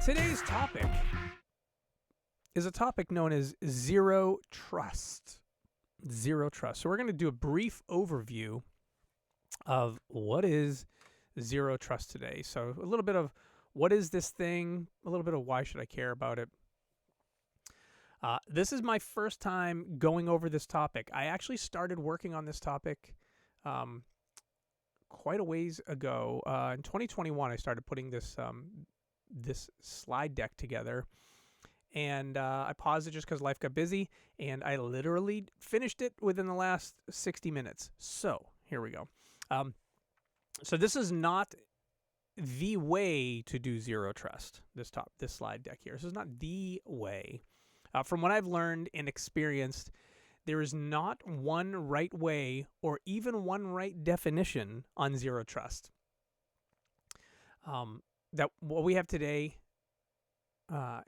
Today's topic is a topic known as Zerø Trust. Zerø Trust. So we're going to do a brief overview of what is Zerø Trust today. So a little bit of what is this thing, a little bit of why should I care about it. This is my first time going over this topic. I actually started working on this topic quite a ways ago. In 2021, I started putting this this slide deck together, and I paused it just because life got busy, and I literally finished it within the last 60 minutes. So here we go. So this is not the way to do Zerø Trust, this slide deck here. This is not the way. From what I've learned and experienced, there is not one right way or even one right definition on Zerø Trust. That what we have today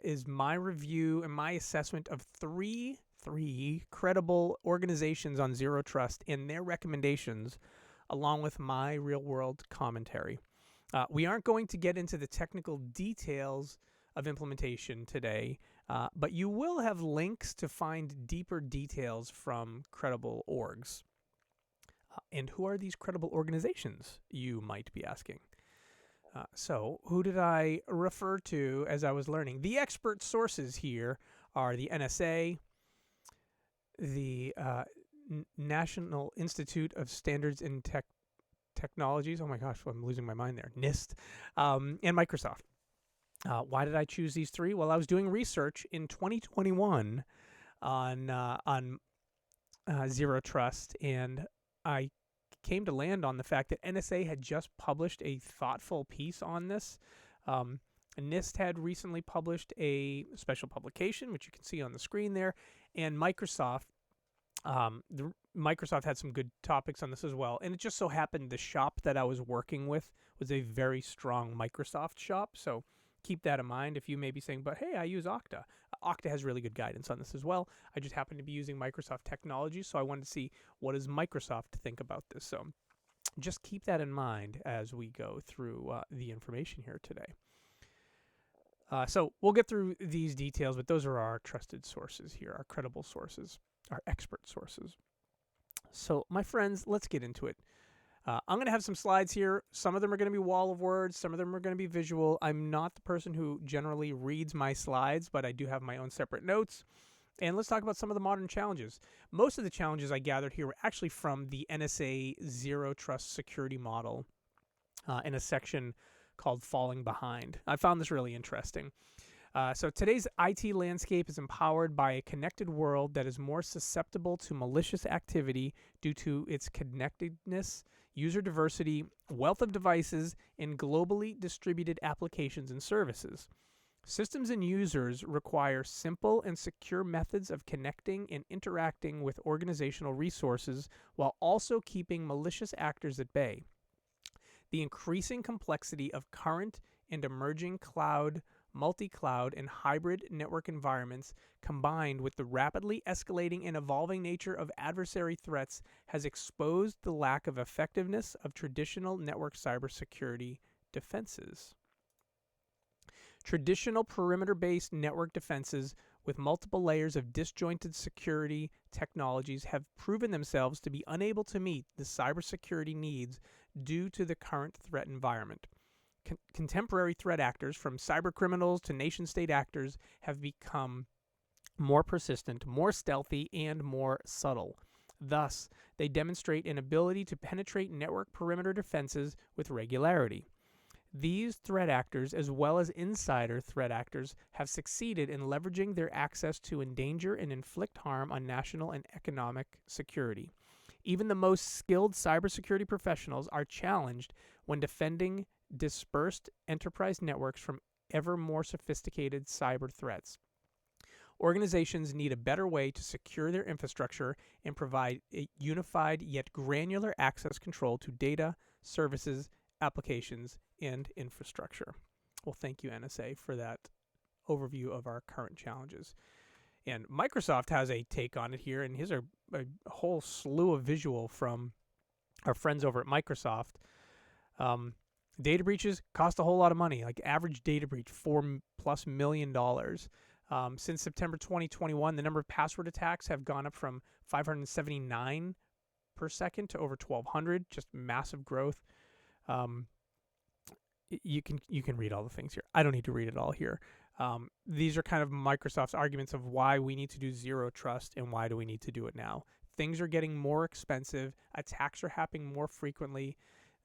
is my review and my assessment of three credible organizations on Zerø Trust and their recommendations, along with my real-world commentary. We aren't going to get into the technical details of implementation today, but you will have links to find deeper details from credible orgs. And who are these credible organizations, you might be asking? So who did I refer to as I was learning? The expert sources here are the NSA, the National Institute of Standards and Technologies. Oh my gosh, I'm losing my mind there. NIST, and Microsoft. Why did I choose these three? Well, I was doing research in 2021 on Zerø Trust, and I came to land on the fact that NSA had just published a thoughtful piece on this. NIST had recently published a special publication, which you can see on the screen there, and Microsoft. Microsoft had some good topics on this as well, and it just so happened the shop that I was working with was a very strong Microsoft shop, so keep that in mind if you may be saying, but hey, I use Okta. Okta has really good guidance on this as well. I just happen to be using Microsoft technology, so I wanted to see what does Microsoft think about this. So just keep that in mind as we go through the information here today. So we'll get through these details, but those are our trusted sources here, our credible sources, our expert sources. So my friends, let's get into it. I'm going to have some slides here. Some of them are going to be wall of words. Some of them are going to be visual. I'm not the person who generally reads my slides, but I do have my own separate notes. And let's talk about some of the modern challenges. Most of the challenges I gathered here were actually from the NSA Zerø Trust security model in a section called Falling Behind. I found this really interesting. So today's IT landscape is empowered by a connected world that is more susceptible to malicious activity due to its connectedness, user diversity, wealth of devices, and globally distributed applications and services. Systems and users require simple and secure methods of connecting and interacting with organizational resources while also keeping malicious actors at bay. The increasing complexity of current and emerging cloud, multi-cloud, and hybrid network environments, combined with the rapidly escalating and evolving nature of adversary threats, has exposed the lack of effectiveness of traditional network cybersecurity defenses. Traditional perimeter-based network defenses with multiple layers of disjointed security technologies have proven themselves to be unable to meet the cybersecurity needs due to the current threat environment. Contemporary threat actors, from cybercriminals to nation-state actors, have become more persistent, more stealthy, and more subtle. Thus, they demonstrate an ability to penetrate network perimeter defenses with regularity. These threat actors, as well as insider threat actors, have succeeded in leveraging their access to endanger and inflict harm on national and economic security. Even the most skilled cybersecurity professionals are challenged when defending dispersed enterprise networks from ever more sophisticated cyber threats. Organizations need a better way to secure their infrastructure and provide a unified yet granular access control to data, services, applications, and infrastructure. Well, thank you, NSA, for that overview of our current challenges. And Microsoft has a take on it here, and here's a whole slew of visual from our friends over at Microsoft. Data breaches cost a whole lot of money. Like average data breach, $4+ million. Since September 2021, the number of password attacks have gone up from 579 per second to over 1,200. Just massive growth. You can read all the things here. I don't need to read it all here. These are kind of Microsoft's arguments of why we need to do Zero Trust and why do we need to do it now. Things are getting more expensive. Attacks are happening more frequently.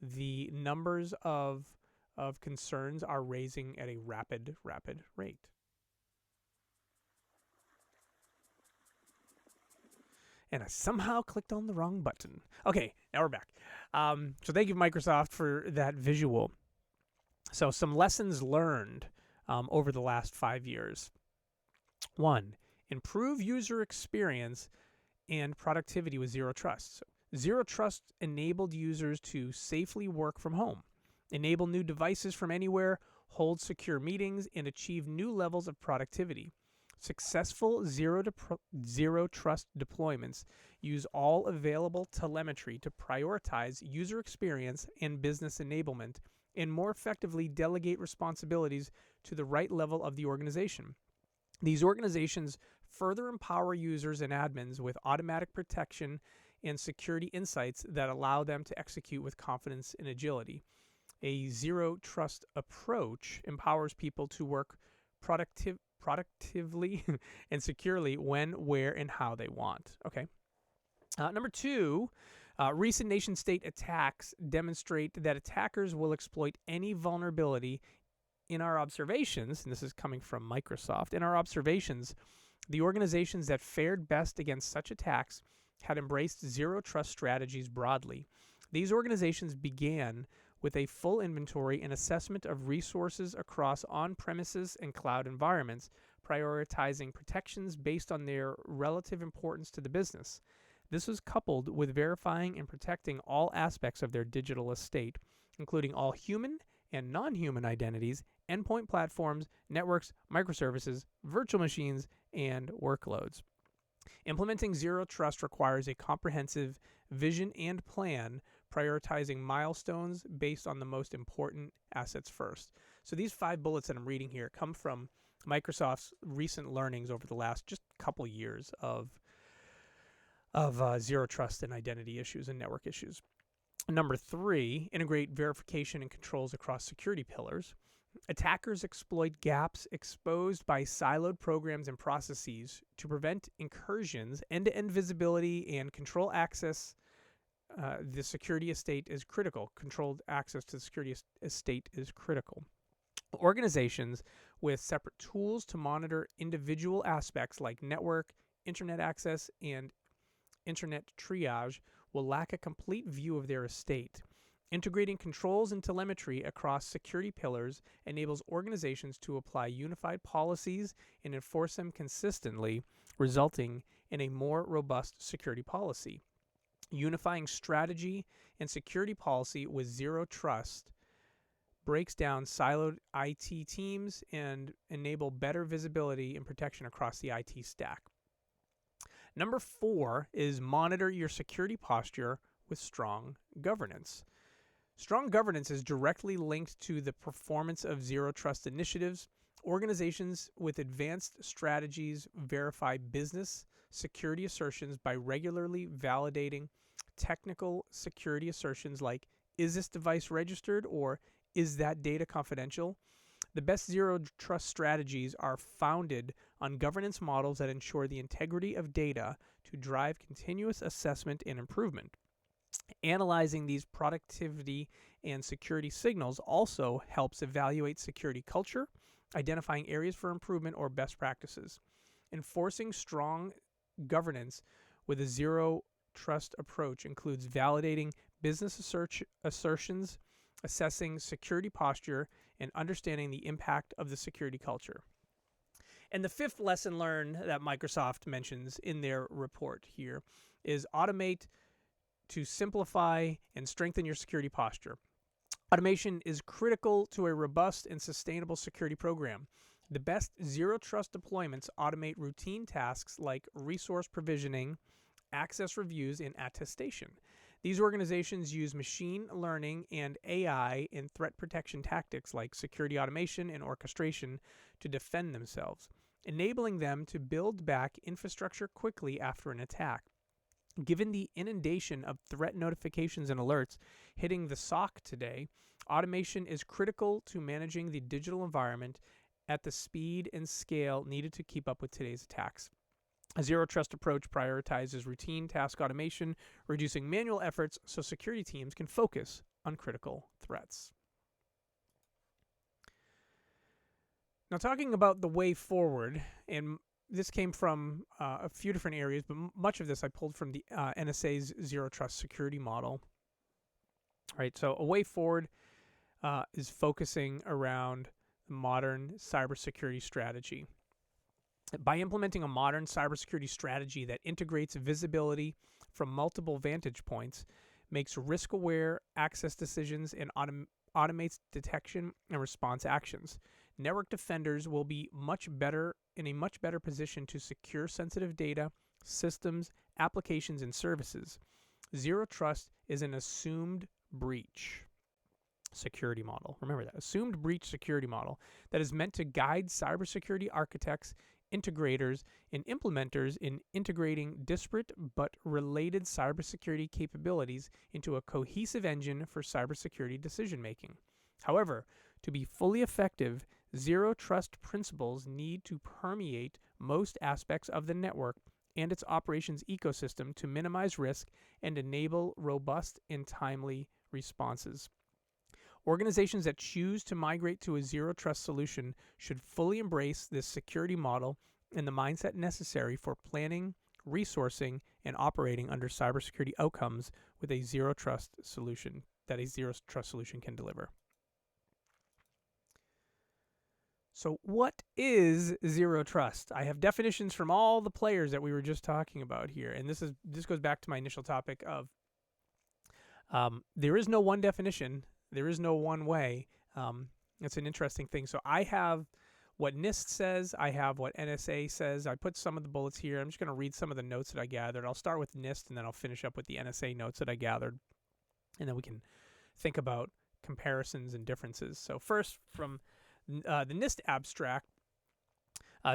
The numbers of concerns are raising at a rapid rate. And I somehow clicked on the wrong button. Okay, now we're back. So thank you, Microsoft, for that visual. So some lessons learned over the last 5 years. 1, improve user experience and productivity with Zero Trust. So Zero Trust enabled users to safely work from home, enable new devices from anywhere, hold secure meetings, and achieve new levels of productivity. Successful Zero Trust deployments use all available telemetry to prioritize user experience and business enablement and more effectively delegate responsibilities to the right level of the organization. These organizations further empower users and admins with automatic protection and security insights that allow them to execute with confidence and agility. A Zero Trust approach empowers people to work productively and securely when, where, and how they want. Okay. Number 2, recent nation-state attacks demonstrate that attackers will exploit any vulnerability. In our observations, and this is coming from Microsoft, in our observations, the organizations that fared best against such attacks had embraced Zero Trust strategies broadly. These organizations began with a full inventory and assessment of resources across on-premises and cloud environments, prioritizing protections based on their relative importance to the business. This was coupled with verifying and protecting all aspects of their digital estate, including all human and non-human identities, endpoint platforms, networks, microservices, virtual machines, and workloads. Implementing Zero Trust requires a comprehensive vision and plan, prioritizing milestones based on the most important assets first. So these 5 bullets that I'm reading here come from Microsoft's recent learnings over the last just couple years of Zero Trust and identity issues and network issues. Number 3, integrate verification and controls across security pillars. Attackers exploit gaps exposed by siloed programs and processes to prevent incursions, end-to-end visibility, and control access. The security estate is critical. Controlled access to the security estate is critical. Organizations with separate tools to monitor individual aspects like network, internet access, and internet triage will lack a complete view of their estate. Integrating controls and telemetry across security pillars enables organizations to apply unified policies and enforce them consistently, resulting in a more robust security policy. Unifying strategy and security policy with Zero Trust breaks down siloed IT teams and enable better visibility and protection across the IT stack. Number 4 is monitor your security posture with strong governance. Strong governance is directly linked to the performance of Zero Trust initiatives. Organizations with advanced strategies verify business security assertions by regularly validating technical security assertions like, is this device registered, or is that data confidential? The best Zero Trust strategies are founded on governance models that ensure the integrity of data to drive continuous assessment and improvement. Analyzing these productivity and security signals also helps evaluate security culture, identifying areas for improvement or best practices. Enforcing strong governance with a Zero Trust approach includes validating business assertions, assessing security posture, and understanding the impact of the security culture. And the 5th lesson learned that Microsoft mentions in their report here is automate to simplify and strengthen your security posture. Automation is critical to a robust and sustainable security program. The best Zero Trust deployments automate routine tasks like resource provisioning, access reviews, and attestation. These organizations use machine learning and AI in threat protection tactics like security automation and orchestration to defend themselves, enabling them to build back infrastructure quickly after an attack. Given the inundation of threat notifications and alerts hitting the SOC today, automation is critical to managing the digital environment at the speed and scale needed to keep up with today's attacks. A Zero Trust approach prioritizes routine task automation, reducing manual efforts so security teams can focus on critical threats. Now, talking about the way forward, and this came from a few different areas, but much of this I pulled from the NSA's Zero Trust security model. Right, so a way forward is focusing around modern cybersecurity strategy. By implementing a modern cybersecurity strategy that integrates visibility from multiple vantage points, makes risk-aware access decisions, and automates detection and response actions, network defenders will be in a much better position to secure sensitive data, systems, applications, and services. Zero Trust is an assumed breach security model. Remember that. Assumed breach security model that is meant to guide cybersecurity architects, integrators, and implementers in integrating disparate but related cybersecurity capabilities into a cohesive engine for cybersecurity decision-making. However, to be fully effective, Zero Trust principles need to permeate most aspects of the network and its operations ecosystem to minimize risk and enable robust and timely responses. Organizations that choose to migrate to a Zero Trust solution should fully embrace this security model and the mindset necessary for planning, resourcing, and operating under cybersecurity outcomes with a Zero Trust solution that a Zero Trust solution can deliver. So what is Zero Trust? I have definitions from all the players that we were just talking about here, and this goes back to my initial topic of there is no one definition. There is no one way. It's an interesting thing. So I have what NIST says. I have what NSA says. I put some of the bullets here. I'm just going to read some of the notes that I gathered. I'll start with NIST, and then I'll finish up with the NSA notes that I gathered. And then we can think about comparisons and differences. So first, from the NIST abstract,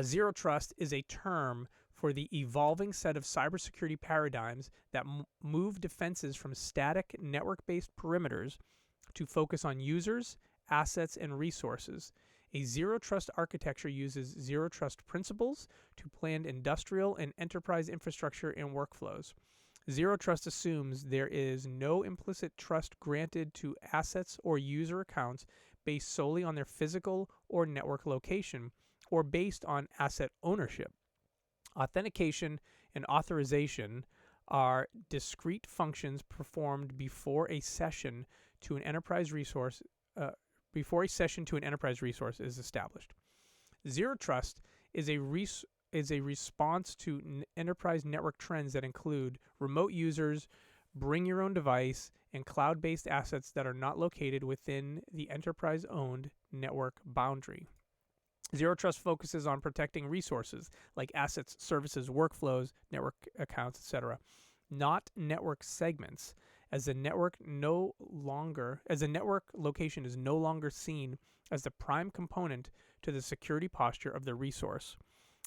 Zero Trust is a term for the evolving set of cybersecurity paradigms that move defenses from static network-based perimeters to focus on users, assets, and resources. A Zero Trust architecture uses Zero Trust principles to plan industrial and enterprise infrastructure and workflows. Zero Trust assumes there is no implicit trust granted to assets or user accounts based solely on their physical or network location, or based on asset ownership. Authentication and authorization are discrete functions performed before a session to an enterprise resource is established. Zero Trust is a response to enterprise network trends that include remote users, bring your own device, and cloud-based assets that are not located within the enterprise-owned network boundary. Zero Trust focuses on protecting resources like assets, services, workflows, network accounts, etc., not network segments, as the network location is no longer seen as the prime component to the security posture of the resource.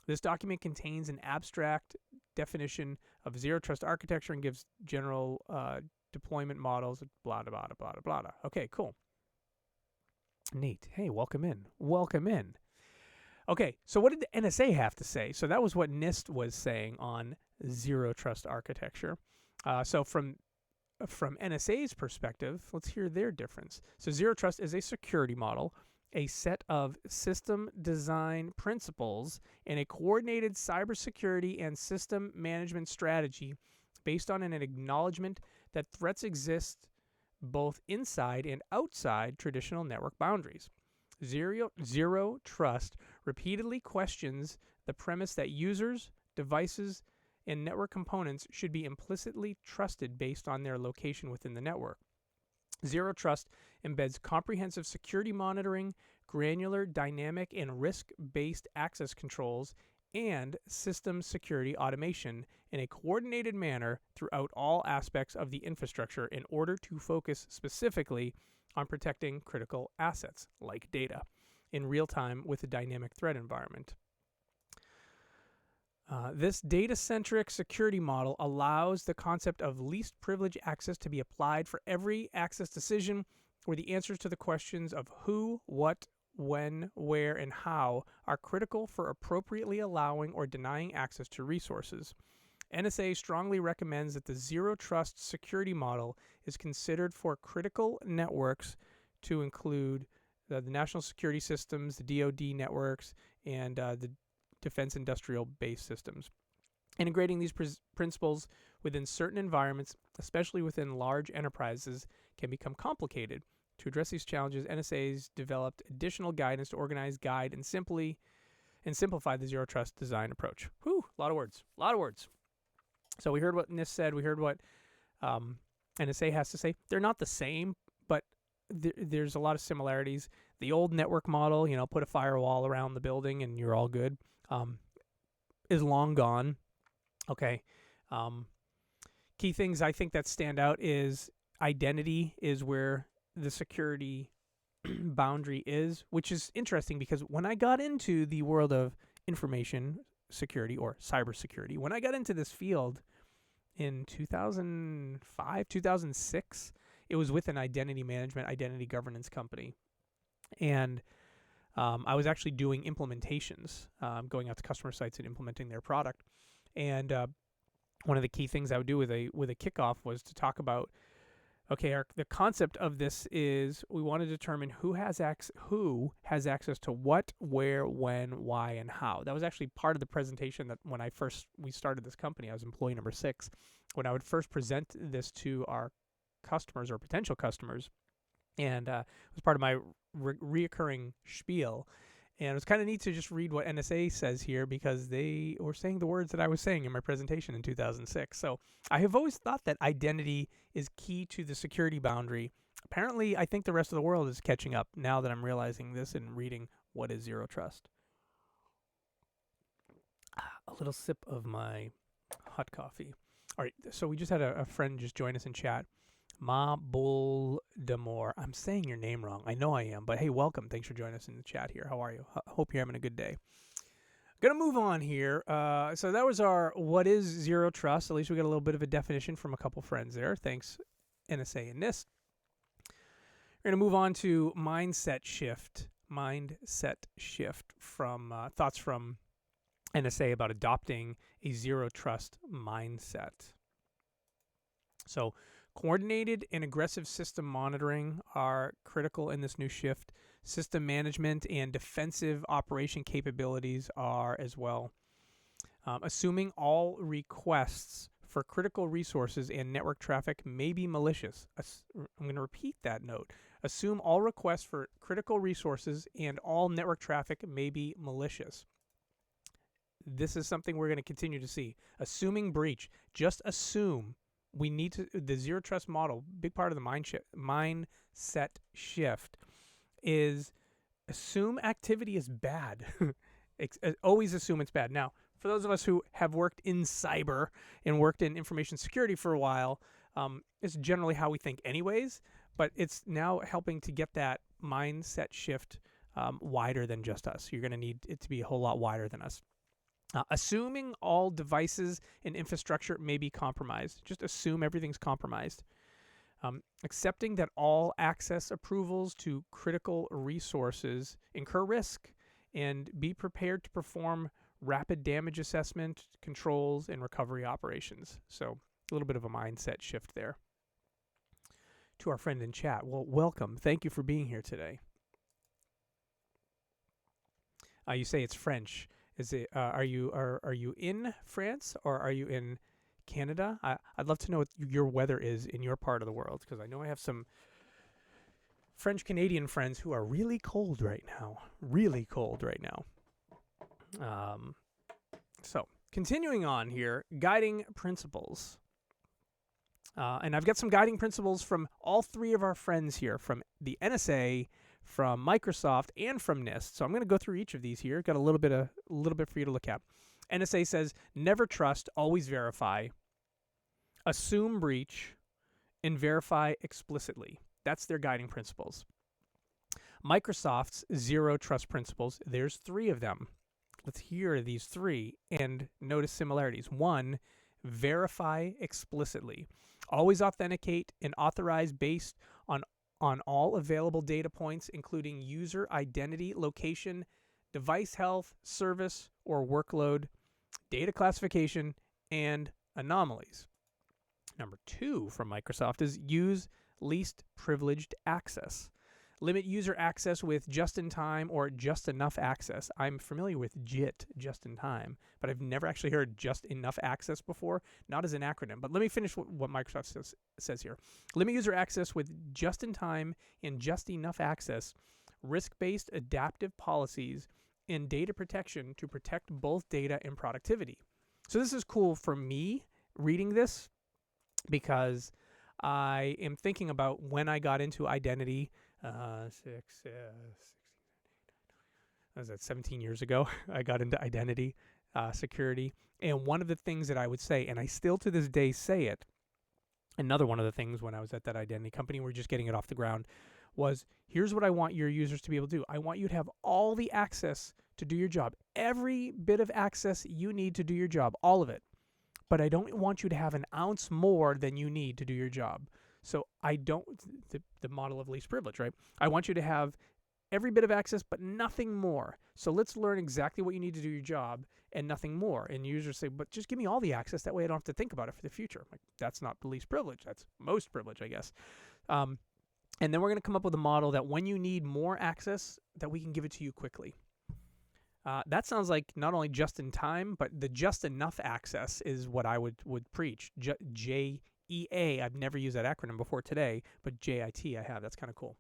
This document contains an abstract definition of Zero Trust architecture and gives general deployment models, blah, blah, blah, blah, blah, blah. Okay, cool. Neat. Hey, welcome in. Welcome in. Okay, so what did the NSA have to say? So that was what NIST was saying on Zero Trust architecture. So from NSA's perspective, let's hear their difference. So Zero Trust is a security model, a set of system design principles, and a coordinated cybersecurity and system management strategy based on an acknowledgement that threats exist both inside and outside traditional network boundaries. Zero Trust repeatedly questions the premise that users, devices, and network components should be implicitly trusted based on their location within the network. Zero Trust embeds comprehensive security monitoring, granular, dynamic, and risk-based access controls, and system security automation in a coordinated manner throughout all aspects of the infrastructure in order to focus specifically on protecting critical assets, like data, in real time with a dynamic threat environment. This data-centric security model allows the concept of least privilege access to be applied for every access decision where the answers to the questions of who, what, when, where, and how are critical for appropriately allowing or denying access to resources. NSA strongly recommends that the Zerø Trust security model is considered for critical networks to include the national security systems, the DoD networks, and the defense industrial base systems. Integrating these principles within certain environments, especially within large enterprises, can become complicated. To address these challenges, NSA's developed additional guidance to organize, guide, and simplify the Zerø Trust design approach. Whew, a lot of words. So we heard what NIST said. We heard what NSA has to say. They're not the same, but there's a lot of similarities. The old network model, put a firewall around the building and you're all good, is long gone. Okay. Key things I think that stand out is identity is where the security boundary is, which is interesting because when I got into the world of information security or cybersecurity, when I got into this field in 2005, 2006, it was with an identity management, identity governance company. And I was actually doing implementations, going out to customer sites and implementing their product. And one of the key things I would do with a kickoff was to talk about, okay, the concept of this is we want to determine who has access to what, where, when, why, and how. That was actually part of the presentation that when we started this company, I was employee number 6. When I would first present this to our customers or potential customers, and it was part of my reoccurring spiel. And it was kind of neat to just read what NSA says here because they were saying the words that I was saying in my presentation in 2006. So I have always thought that identity is key to the security boundary. Apparently, I think the rest of the world is catching up now that I'm realizing this and reading what is Zerø Trust. A little sip of my hot coffee. All right, so we just had a friend just join us in chat. Ma Boldemore. I'm saying your name wrong. I know I am, but hey, welcome. Thanks for joining us in the chat here. How are you? Hope you're having a good day. Gonna move on here. So that was our what is Zerø Trust. At least we got a little bit of a definition from a couple friends there. Thanks, NSA and NIST. We're gonna move on to mindset shift. Mindset shift from thoughts from NSA about adopting a Zerø Trust mindset. So coordinated and aggressive system monitoring are critical in this new shift. System management and defensive operation capabilities are as well. Assuming all requests for critical resources and network traffic may be malicious. I'm going to repeat that note. Assume all requests for critical resources and all network traffic may be malicious. This is something we're going to continue to see. Assuming breach. Just assume. We need to, the Zerø Trust model, big part of the mindset shift is assume activity is bad. Always assume it's bad. Now, for those of us who have worked in cyber and worked in information security for a while, it's generally how we think anyways, but it's now helping to get that mindset shift wider than just us. You're going to need it to be a whole lot wider than us. Assuming all devices and infrastructure may be compromised. Just assume everything's compromised. Accepting that all access approvals to critical resources incur risk and be prepared to perform rapid damage assessment, controls, and recovery operations. So a little bit of a mindset shift there. To our friend in chat, well, welcome. Thank you for being here today. You say it's French. Is it? Are you in France or are you in Canada? I'd love to know what your weather is in your part of the world because I know I have some French Canadian friends who are really cold right now. Really cold right now. So continuing on here, guiding principles. And I've got some guiding principles from all three of our friends here, from the NSA, from Microsoft and from NIST. So I'm going to go through each of these here. Got a little bit for you to look at. NSA says never trust, always verify, assume breach, and verify explicitly. That's their guiding principles. Microsoft's Zerø Trust principles, there's 3 of them. Let's hear these 3 and notice similarities. 1, verify explicitly. Always authenticate and authorize based on all available data points, including user identity, location, device health, service or workload, data classification, and anomalies. Number 2 from Microsoft is use least privileged access. Limit user access with just-in-time or just-enough access. I'm familiar with JIT, just-in-time, but I've never actually heard just-enough access before, not as an acronym. But let me finish what Microsoft says here. Limit user access with just-in-time and just-enough access, risk-based adaptive policies, and data protection to protect both data and productivity. So this is cool for me reading this because I am thinking about when I got into identity. 17 years ago, I got into identity security. And one of the things that I would say, and I still to this day say it, another one of the things when I was at that identity company, we're just getting it off the ground, was here's what I want your users to be able to do. I want you to have all the access to do your job. Every bit of access you need to do your job, all of it. But I don't want you to have an ounce more than you need to do your job. So I don't, the model of least privilege, right? I want you to have every bit of access, but nothing more. So let's learn exactly what you need to do your job and nothing more. And users say, but just give me all the access. That way I don't have to think about it for the future. Like, that's not the least privilege. That's most privilege, I guess. And then we're going to come up with a model that when you need more access, that we can give it to you quickly. That sounds like not only just in time, but the just enough access is what I would preach. JEA, I've never used that acronym before today, but JIT I have. That's kind of cool.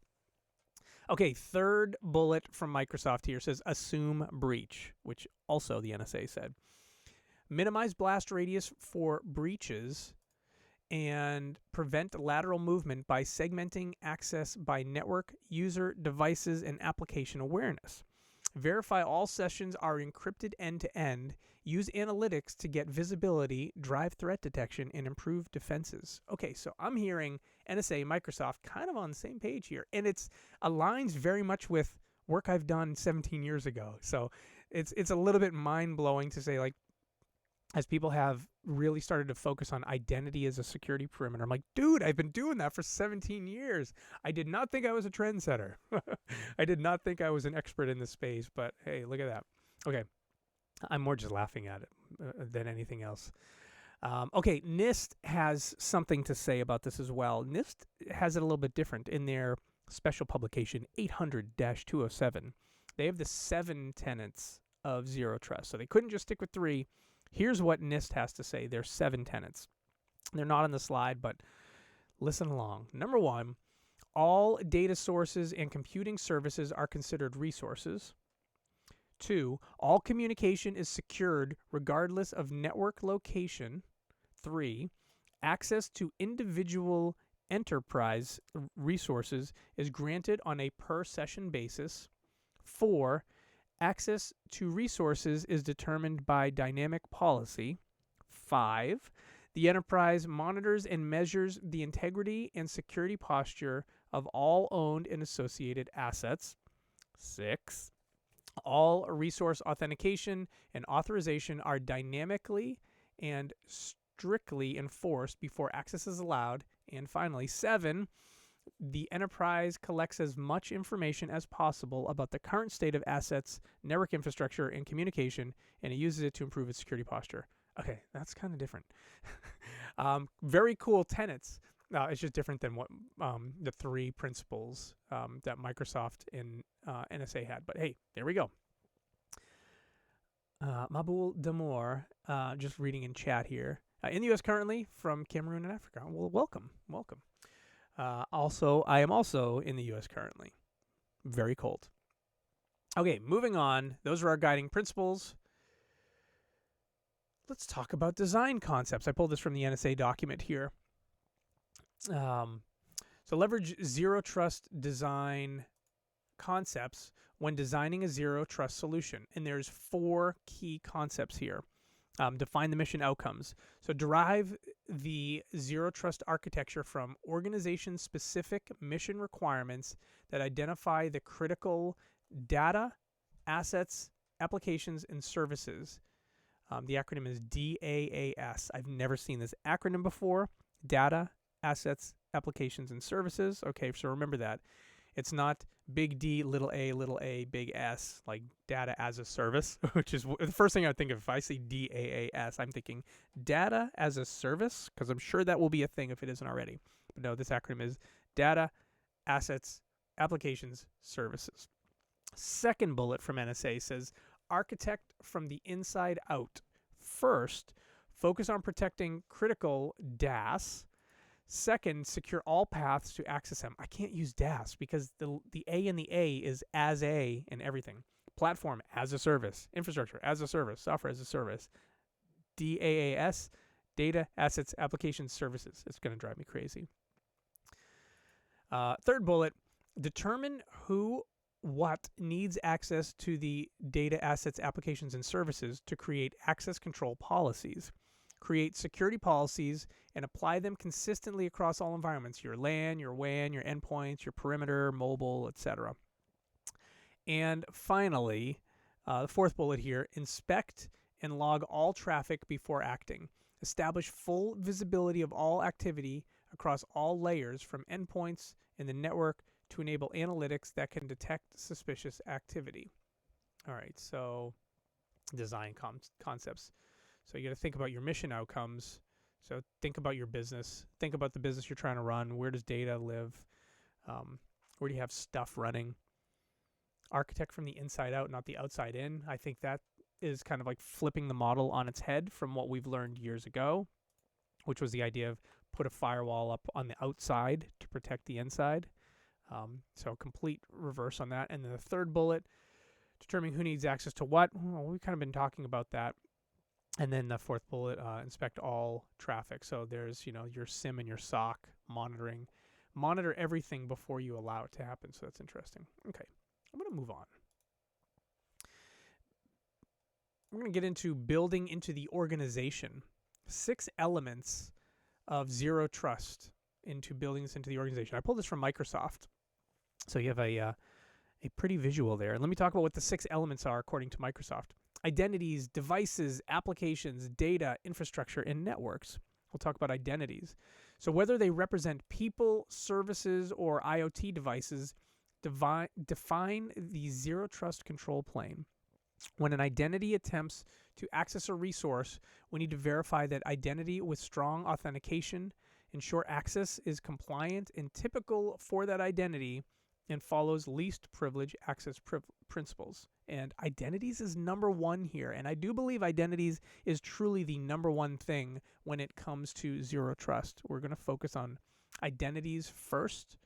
Okay, third bullet from Microsoft here says assume breach, which also the NSA said. Minimize blast radius for breaches and prevent lateral movement by segmenting access by network, user, devices, and application awareness. Verify all sessions are encrypted end-to-end. Use analytics to get visibility, drive threat detection, and improve defenses. Okay, so I'm hearing NSA, Microsoft kind of on the same page here. And it aligns very much with work I've done 17 years ago. So it's a little bit mind-blowing to say, like, as people have really started to focus on identity as a security perimeter. I'm like, dude, I've been doing that for 17 years. I did not think I was a trendsetter. I did not think I was an expert in this space, but hey, look at that. Okay, I'm more just laughing at it than anything else. Okay, NIST has something to say about this as well. NIST has it a little bit different in their special publication 800-207. They have the 7 tenets of Zerø Trust. So they couldn't just stick with 3. Here's what NIST has to say. There's 7 tenets. They're not on the slide, but listen along. Number 1, all data sources and computing services are considered resources. 2, all communication is secured regardless of network location. 3, access to individual enterprise resources is granted on a per-session basis. 4, access to resources is determined by dynamic policy. 5, the enterprise monitors and measures the integrity and security posture of all owned and associated assets. 6, all resource authentication and authorization are dynamically and strictly enforced before access is allowed. And finally, 7, the enterprise collects as much information as possible about the current state of assets, network infrastructure, and communication, and it uses it to improve its security posture. Okay, that's kind of different. Very cool tenets. It's just different than what the 3 principles that Microsoft and NSA had. But hey, there we go. Mabul Damour, just reading in chat here. In the U.S. currently, from Cameroon and Africa. Well, welcome. I am also in the U.S. currently. Very cold. Okay, moving on. Those are our guiding principles. Let's talk about design concepts. I pulled this from the NSA document here. So leverage Zerø Trust design concepts when designing a Zero Trust solution. And there's 4 key concepts here. Define the mission outcomes. So derive the Zero Trust architecture from organization-specific mission requirements that identify the critical data, assets, applications, and services. The acronym is DAAS. I've never seen this acronym before. Data, assets, applications, and services. Okay, so remember that. It's not big D, little a, big S, like data as a service, which is the first thing I think of. If I say DAAS, I'm thinking data as a service, because I'm sure that will be a thing if it isn't already. But no, this acronym is data, assets, applications, services. Second bullet from NSA says, architect from the inside out. First, focus on protecting critical DAS. Second, secure all paths to access them. I can't use DAS because the A in the A is as a in everything. Platform as a service, infrastructure as a service, software as a service. DAAS, data, assets, applications, services. It's going to drive me crazy. Third bullet, determine who, what needs access to the data, assets, applications, and services to create access control policies. Create security policies and apply them consistently across all environments, your LAN, your WAN, your endpoints, your perimeter, mobile, etc. And finally, the fourth bullet here, inspect and log all traffic before acting. Establish full visibility of all activity across all layers from endpoints in the network to enable analytics that can detect suspicious activity. All right, so design concepts. So you got to think about your mission outcomes. So think about your business. Think about the business you're trying to run. Where does data live? Where do you have stuff running? Architect from the inside out, not the outside in. I think that is kind of like flipping the model on its head from what we've learned years ago, which was the idea of put a firewall up on the outside to protect the inside. So complete reverse on that. And then the third bullet, determining who needs access to what. Well, we've kind of been talking about that. And then the fourth bullet, inspect all traffic. So there's, your SIM and your SOC monitoring. Monitor everything before you allow it to happen. So that's interesting. Okay, I'm going to move on. We're going to get into building into the organization. 6 elements of Zero Trust into building this into the organization. I pulled this from Microsoft. So you have a pretty visual there. And let me talk about what the 6 elements are according to Microsoft. Identities, devices, applications, data, infrastructure, and networks. We'll talk about identities. So whether they represent people, services, or IoT devices, define the Zero Trust control plane. When an identity attempts to access a resource, we need to verify that identity with strong authentication, ensure access is compliant and typical for that identity, and follows least privilege access principles. And identities is number 1 here. And I do believe identities is truly the number 1 thing when it comes to Zero Trust. We're going to focus on identities first.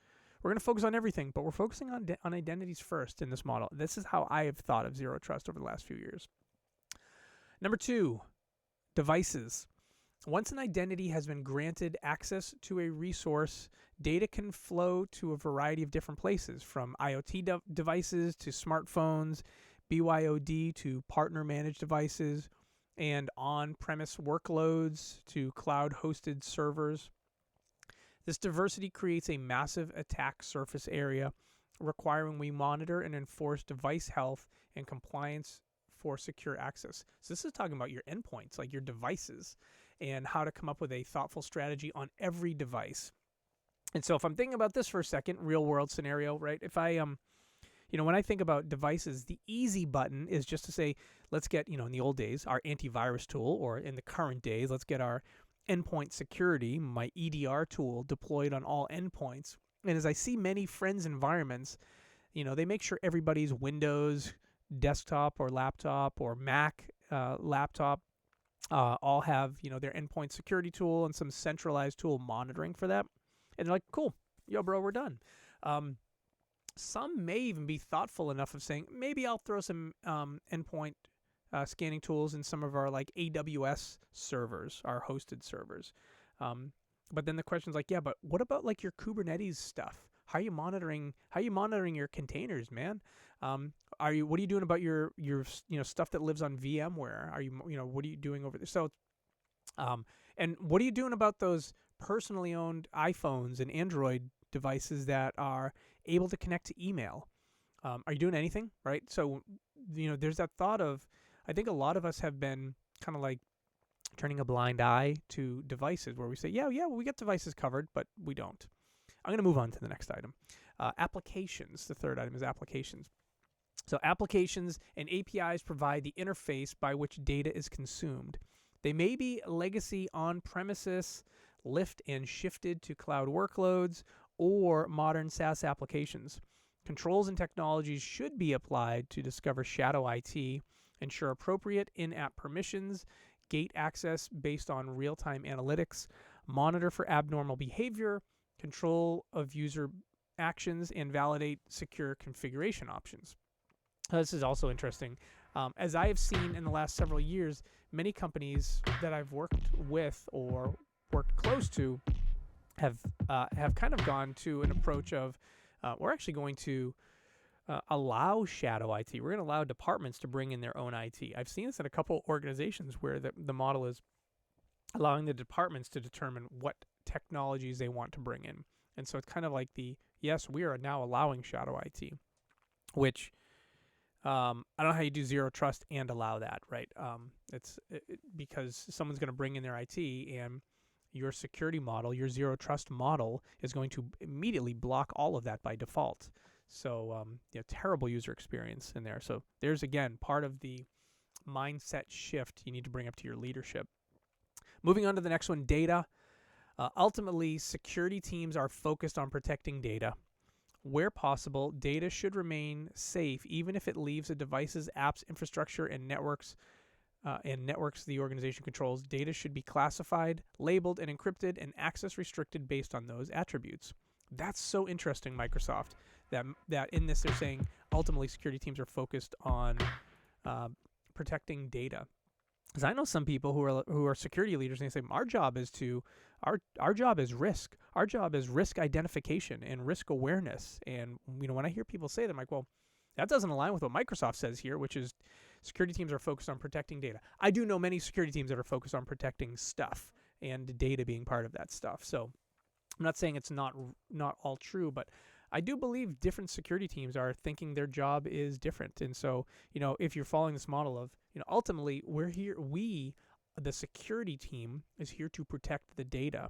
We're going to focus on everything, but we're focusing on identities first in this model. This is how I have thought of Zero Trust over the last few years. Number 2, devices. Once an identity has been granted access to a resource, data can flow to a variety of different places, from IoT devices to smartphones, BYOD to partner-managed devices, and on-premise workloads to cloud-hosted servers. This diversity creates a massive attack surface area, requiring we monitor and enforce device health and compliance for secure access. So this is talking about your endpoints, like your devices, and how to come up with a thoughtful strategy on every device. And so if I'm thinking about this for a second, real world scenario, right? If I, when I think about devices, the easy button is just to say, let's get, in the old days, our antivirus tool, or in the current days, let's get our endpoint security, my EDR tool, deployed on all endpoints. And as I see many friends' environments, they make sure everybody's Windows desktop or laptop or Mac laptop all have, their endpoint security tool and some centralized tool monitoring for that. And they're like, cool, yo, bro, we're done. Some may even be thoughtful enough of saying, maybe I'll throw some endpoint scanning tools in some of our like AWS servers, our hosted servers. But then the question's like, yeah, but what about like your Kubernetes stuff? how are you monitoring your containers, man? What are you doing about your stuff that lives on VMware? What are you doing over there? So, and what are you doing about those personally owned iPhones and Android devices that are able to connect to email? Are you doing anything, right? So, there's that thought of, I think a lot of us have been kind of like turning a blind eye to devices where we say, yeah, well, we get devices covered, but we don't. I'm going to move on to the next item. Applications. The third item is applications. So applications and APIs provide the interface by which data is consumed. They may be legacy on-premises, lift and shifted to cloud workloads, or modern SaaS applications. Controls and technologies should be applied to discover shadow IT, ensure appropriate in-app permissions, gate access based on real-time analytics, monitor for abnormal behavior, control of user actions, and validate secure configuration options. This is also interesting. As I have seen in the last several years, many companies that I've worked with or worked close to have kind of gone to an approach of we're actually going to allow shadow IT. We're going to allow departments to bring in their own IT. I've seen this in a couple organizations where the model is allowing the departments to determine what technologies they want to bring in. And so it's kind of like yes, we are now allowing shadow IT, which I don't know how you do Zerø Trust and allow that, right? It's because someone's going to bring in their IT, and your security model, your Zerø Trust model, is going to immediately block all of that by default. So, terrible user experience in there. So there's, again, part of the mindset shift you need to bring up to your leadership. Moving on to the next one, data. Ultimately, security teams are focused on protecting data. Where possible, data should remain safe, even if it leaves a device's apps, infrastructure, and networks the organization controls. Data should be classified, labeled, and encrypted, and access restricted based on those attributes. That's so interesting, Microsoft, that in this they're saying ultimately security teams are focused on protecting data. Because I know some people who are security leaders, and they say our job is risk. Our job is risk identification and risk awareness. And when I hear people say that, I'm like, well, that doesn't align with what Microsoft says here, which is security teams are focused on protecting data. I do know many security teams that are focused on protecting stuff, and data being part of that stuff. So I'm not saying it's not all true, but I do believe different security teams are thinking their job is different. And so, if you're following this model of, ultimately the security team is here to protect the data.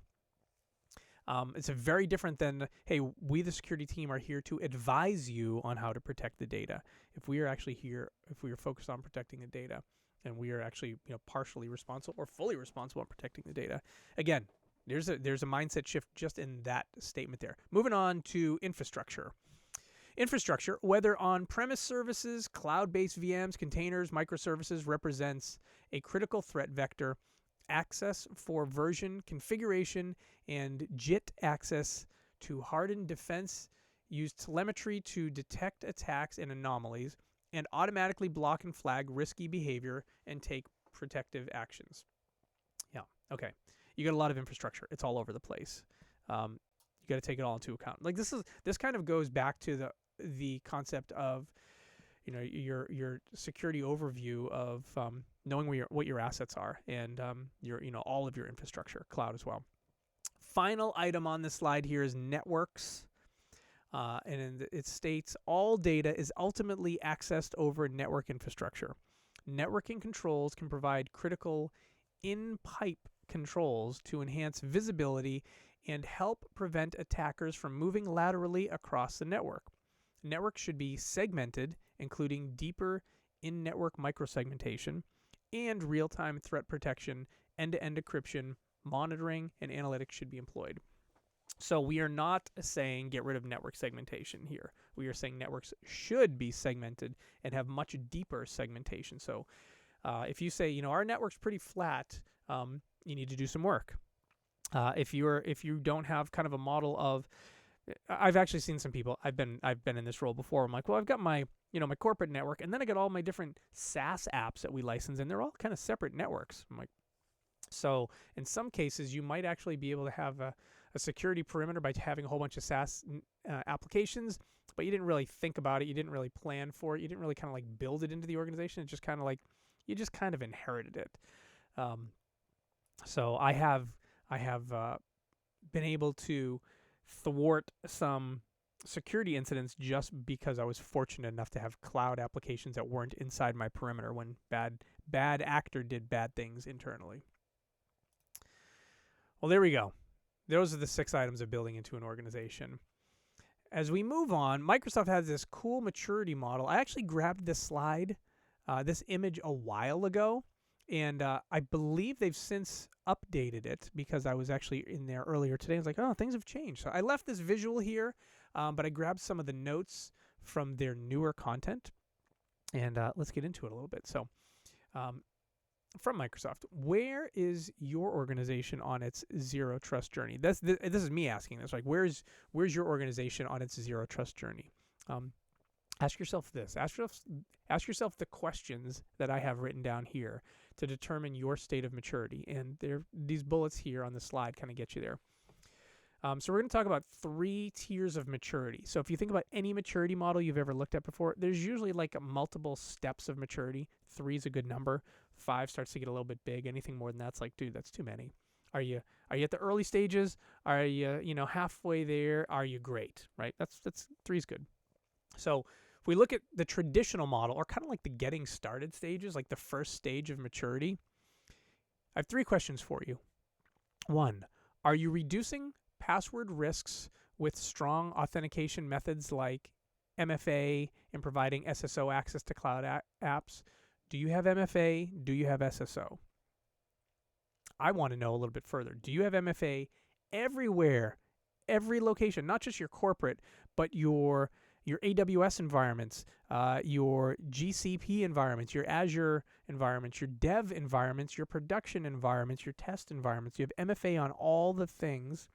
It's very different than, hey, we the security team are here to advise you on how to protect the data. If we are focused on protecting the data, and we are actually partially responsible or fully responsible on protecting the data, again, there's a mindset shift just in that statement there. Moving on to infrastructure. Infrastructure, whether on-premise services, cloud-based VMs, containers, microservices, represents a critical threat vector. Access for version, configuration, and JIT access to hardened defense use telemetry to detect attacks and anomalies, and automatically block and flag risky behavior and take protective actions. Yeah, okay. You got a lot of infrastructure. It's all over the place. You got to take it all into account. Like this kind of goes back to the concept of your security overview of knowing what your assets are, and your all of your infrastructure, cloud as well. Final item on this slide here is networks, and it states all data is ultimately accessed over network infrastructure. Networking controls can provide critical in-pipe controls to enhance visibility and help prevent attackers from moving laterally across the network. Networks should be segmented, including deeper in-network microsegmentation and real-time threat protection, end-to-end encryption, monitoring, and analytics should be employed. So we are not saying get rid of network segmentation here. We are saying networks should be segmented and have much deeper segmentation. So if you say, our network's pretty flat, you need to do some work. If you don't have kind of a model of, I've actually seen some people, I've been in this role before. I'm like, well, I've got my my corporate network, and then I got all my different SaaS apps that we license, and they're all kind of separate networks. I'm like, so in some cases, you might actually be able to have a a security perimeter by having a whole bunch of SaaS applications, but you didn't really think about it. You didn't really plan for it. You didn't really kind of like build it into the organization. It's just kind of like you just kind of inherited it. So I have been able to thwart some security incidents just because I was fortunate enough to have cloud applications that weren't inside my perimeter when bad actor did bad things internally. Well, there we go. Those are the 6 items of building into an organization. As we move on, Microsoft has this cool maturity model. I actually grabbed this slide, this image a while ago, and I believe they've since updated it because I was actually in there earlier today. I was like, oh, things have changed. So I left this visual here, but I grabbed some of the notes from their newer content, and let's get into it a little bit. So from Microsoft, where is your organization on its Zero Trust journey? This is me asking this. Like, where's your organization on its Zero Trust journey? Ask yourself this. Ask yourself the questions that I have written down here to determine your state of maturity. And these bullets here on the slide kind of get you there. So we're going to talk about 3 tiers of maturity. So if you think about any maturity model you've ever looked at before, there's usually like multiple steps of maturity. 3 is a good number. 5 starts to get a little bit big. Anything more than that's like, dude, that's too many. Are you at the early stages? Are you halfway there? Are you great? Right? That's 3 is good. So if we look at the traditional model, or kind of like the getting started stages, like the first stage of maturity, I have 3 questions for you. 1, are you reducing password risks with strong authentication methods like MFA and providing SSO access to cloud apps? Do you have MFA? Do you have SSO? I want to know a little bit further. Do you have MFA everywhere, every location, not just your corporate, but your AWS environments, your GCP environments, your Azure environments, your dev environments, your production environments, your test environments? You have MFA on all the things.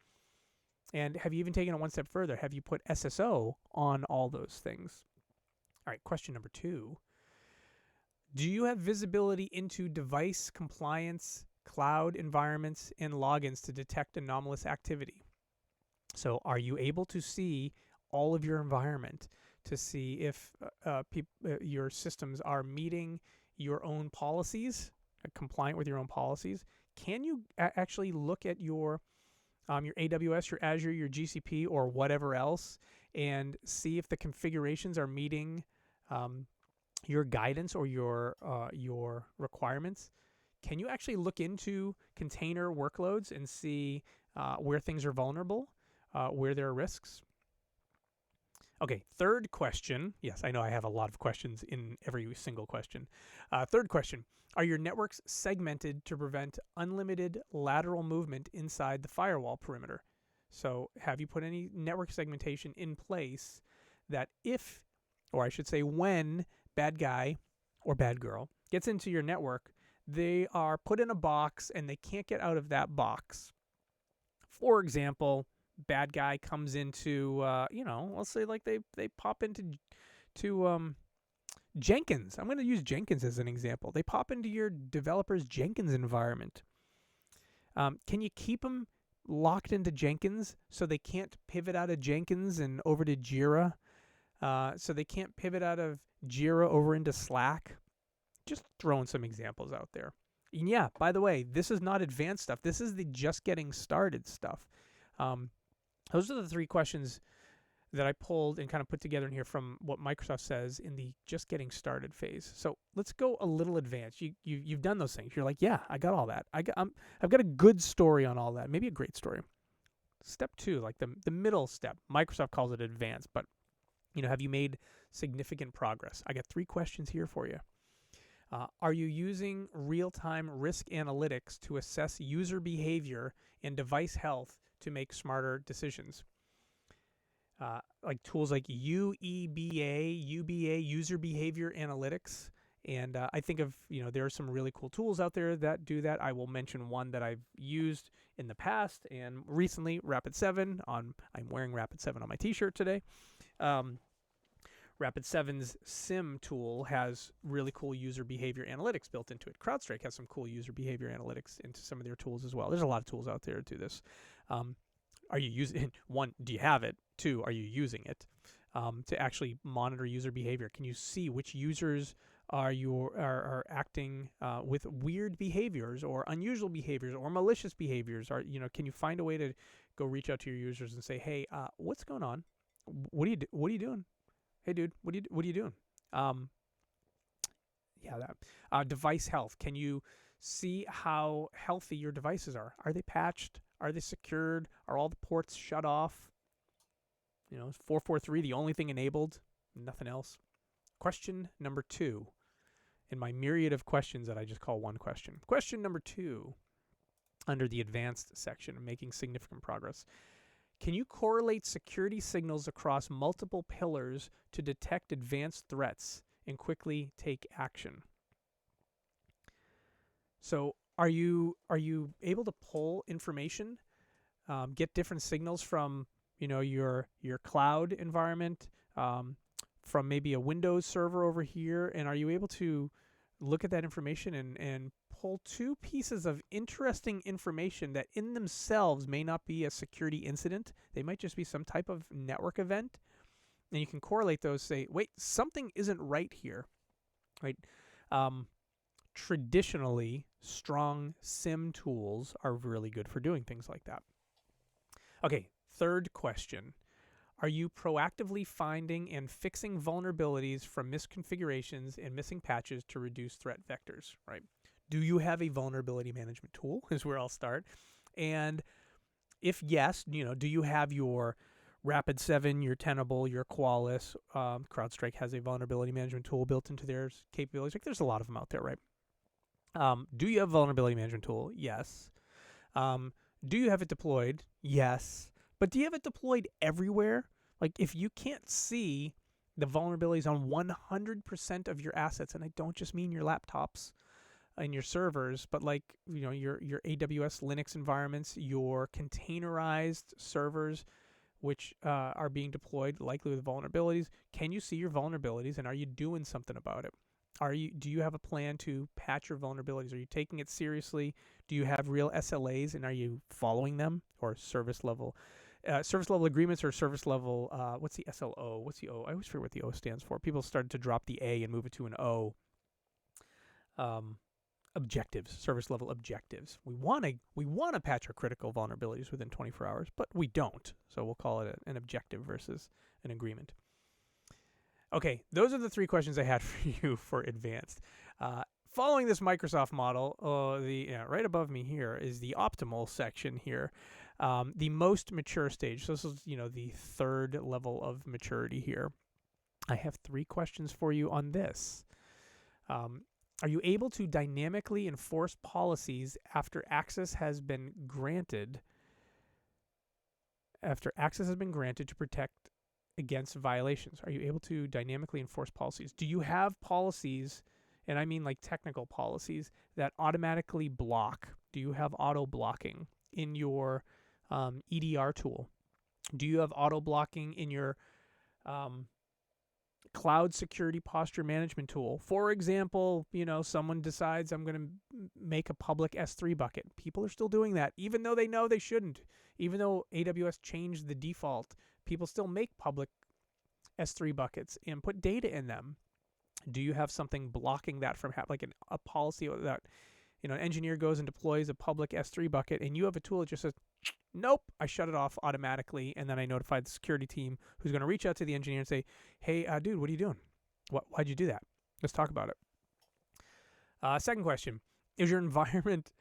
And have you even taken it one step further? Have you put SSO on all those things? All right, question number 2. Do you have visibility into device compliance, cloud environments, and logins to detect anomalous activity? So are you able to see all of your environment to see if your systems are meeting your own policies, compliant with your own policies? Can you actually look at your AWS, your Azure, your GCP, or whatever else, and see if the configurations are meeting your guidance or your requirements? Can you actually look into container workloads and see where things are vulnerable, where there are risks? Okay, 3rd question. Yes, I know I have a lot of questions in every single question. 3rd question. Are your networks segmented to prevent unlimited lateral movement inside the firewall perimeter? So have you put any network segmentation in place that if, or I should say when, bad guy or bad girl gets into your network, they are put in a box and they can't get out of that box? For example, bad guy comes into, let's say like they pop into Jenkins. I'm going to use Jenkins as an example. They pop into your developer's Jenkins environment. Can you keep them locked into Jenkins so they can't pivot out of Jenkins and over to Jira? So they can't pivot out of Jira over into Slack? Just throwing some examples out there. And yeah, by the way, this is not advanced stuff. This is the just getting started stuff. Those are the 3 questions that I pulled and kind of put together in here from what Microsoft says in the just getting started phase. So let's go a little advanced. You've done those things. You're like, yeah, I got all that. I've got a good story on all that. Maybe a great story. Step 2, like the middle step. Microsoft calls it advanced, but have you made significant progress? I got 3 questions here for you. Are you using real-time risk analytics to assess user behavior and device health to make smarter decisions? Like tools like UBA, User Behavior Analytics. And I think of, there are some really cool tools out there that do that. I will mention one that I've used in the past and recently, Rapid7. I'm wearing Rapid7 on my t-shirt today. Rapid7's SIM tool has really cool user behavior analytics built into it. CrowdStrike has some cool user behavior analytics into some of their tools as well. There's a lot of tools out there to do this. are you using one? Do you have it? Two, are you using it to actually monitor user behavior? Can you see which users are acting with weird behaviors or unusual behaviors or malicious behaviors? Or can you find a way to go reach out to your users and say, hey, what's going on? What are you doing? Hey, dude, what are you doing? Device health. Can you see how healthy your devices are? Are they patched? Are they secured? Are all the ports shut off? Is 443 the only thing enabled? Nothing else? Question number 2 in my myriad of questions that I just call one question. Question number 2 under the advanced section, making significant progress. Can you correlate security signals across multiple pillars to detect advanced threats and quickly take action? So are you able to pull information, get different signals from your cloud environment, from maybe a Windows server over here, and are you able to look at that information and pull two pieces of interesting information that in themselves may not be a security incident? They might just be some type of network event, and you can correlate those, say, wait, something isn't right here, right? Traditionally, strong SIM tools are really good for doing things like that. Okay, third question. Are you proactively finding and fixing vulnerabilities from misconfigurations and missing patches to reduce threat vectors, right? Do you have a vulnerability management tool is where I'll start. And if yes, do you have your Rapid7, your Tenable, your Qualys? CrowdStrike has a vulnerability management tool built into their capabilities. Like, there's a lot of them out there, right? Do you have a vulnerability management tool? Yes. Do you have it deployed? Yes. But do you have it deployed everywhere? Like, if you can't see the vulnerabilities on 100% of your assets, and I don't just mean your laptops and your servers, but like, your AWS Linux environments, your containerized servers, which are being deployed likely with vulnerabilities. Can you see your vulnerabilities, and are you doing something about it? Do you have a plan to patch your vulnerabilities? Are you taking it seriously? Do you have real SLAs, and are you following them? Or service level agreements, or service level, what's the SLO? What's the O? I always forget what the O stands for. People started to drop the A and move it to an O. Objectives, service level objectives. We want to patch our critical vulnerabilities within 24 hours, but we don't. So we'll call it an objective versus an agreement. Okay, those are the 3 questions I had for you for advanced. Following this Microsoft model, right above me here is the optimal section here, the most mature stage. So this is the 3rd level of maturity here. I have 3 questions for you on this. Are you able to dynamically enforce policies after access has been granted? After access has been granted to protect against violations, are you able to dynamically enforce policies? Do you have policies, and I mean like technical policies, that automatically block? Do you have auto blocking in your EDR tool? Do you have auto blocking in your cloud security posture management tool? For example, someone decides, I'm going to make a public S3 bucket. People are still doing that, even though they know they shouldn't. Even though AWS changed the default, people still make public S3 buckets and put data in them. Do you have something blocking that from like a policy that, an engineer goes and deploys a public S3 bucket, and you have a tool that just says, nope, I shut it off automatically, and then I notify the security team, who's going to reach out to the engineer and say, hey, dude, what are you doing? Why'd you do that? Let's talk about it. Second question, is your environment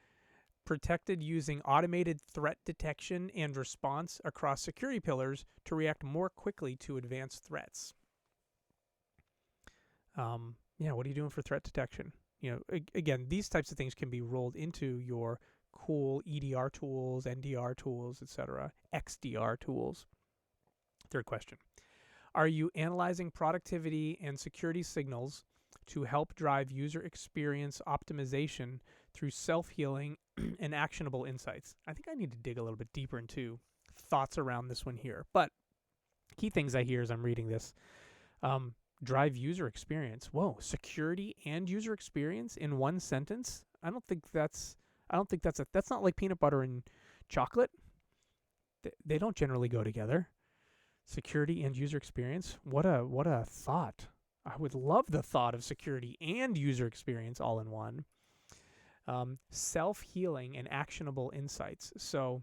protected using automated threat detection and response across security pillars to react more quickly to advanced threats? What are you doing for threat detection? Again, these types of things can be rolled into your cool EDR tools, NDR tools, etc., XDR tools. Third question, are you analyzing productivity and security signals to help drive user experience optimization through self-healing and actionable insights? I think I need to dig a little bit deeper into thoughts around this one here. But key things I hear as I'm reading this, drive user experience. Whoa, security and user experience in one sentence? That's not like peanut butter and chocolate. They don't generally go together. Security and user experience. What a thought. I would love the thought of security and user experience all in one. Self-healing and actionable insights. So,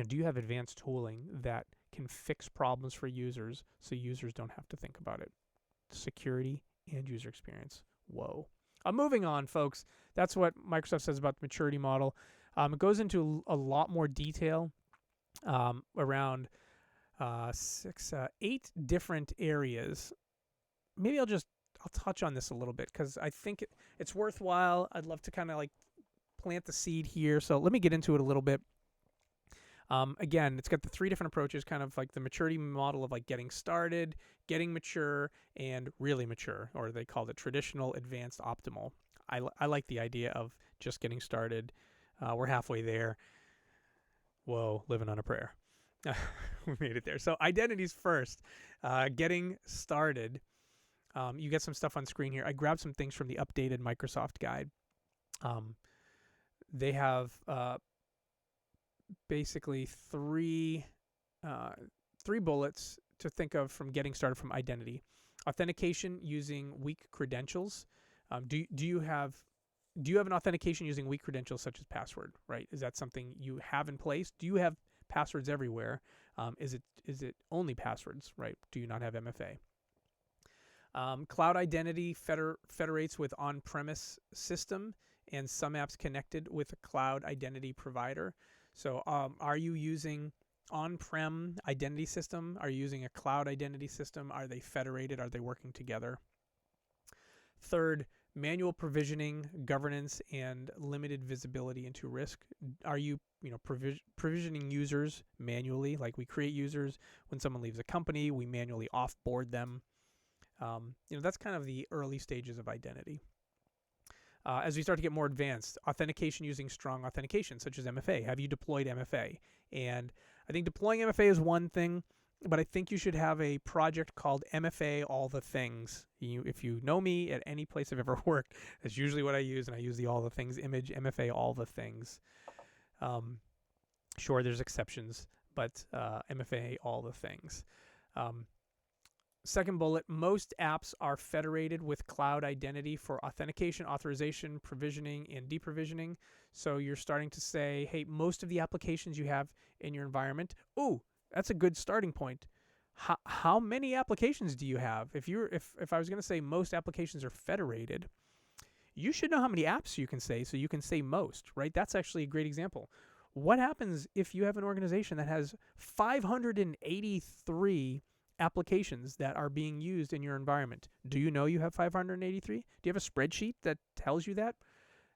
do you have advanced tooling that can fix problems for users so users don't have to think about it? Security and user experience. Whoa. Moving on, folks. That's what Microsoft says about the maturity model. It goes into a lot more detail around 8 different areas. Maybe I'll touch on this a little bit because I think it's worthwhile. I'd love to kind of like plant the seed here. So let me get into it a little bit. Again, it's got the 3 different approaches, kind of like the maturity model of like getting started, getting mature, and really mature, or they called it traditional, advanced, optimal. I like the idea of just getting started. We're halfway there. Whoa, living on a prayer. We made it there. So identities first, getting started. You get some stuff on screen here. I grabbed some things from the updated Microsoft guide. They have basically three bullets to think of from getting started from identity. Authentication using weak credentials. Do you have an authentication using weak credentials such as password, right? Is that something you have in place? Do you have passwords everywhere? Is it only passwords, right? Do you not have MFA? Cloud identity federates with on-premise system and some apps connected with a cloud identity provider. So are you using on-prem identity system? Are you using a cloud identity system? Are they federated? Are they working together? Third, manual provisioning, governance, and limited visibility into risk. Are you provisioning users manually? Like we create users when someone leaves a company, we manually offboard them. That's kind of the early stages of identity. As we start to get more advanced, authentication using strong authentication, such as MFA. Have you deployed MFA? And I think deploying MFA is one thing, but I think you should have a project called MFA All the Things. If you know me at any place I've ever worked, that's usually what I use, and I use the All the Things image, MFA All the Things. Sure, there's exceptions, but MFA All the Things. Second bullet, most apps are federated with cloud identity for authentication, authorization, provisioning, and deprovisioning. So you're starting to say, hey, most of the applications you have in your environment, that's a good starting point. How many applications do you have? If I was going to say most applications are federated, you should know how many apps you can say, so you can say most, right? That's actually a great example. What happens if you have an organization that has 583 applications that are being used in your environment? Do you know you have 583? Do you have a spreadsheet that tells you that?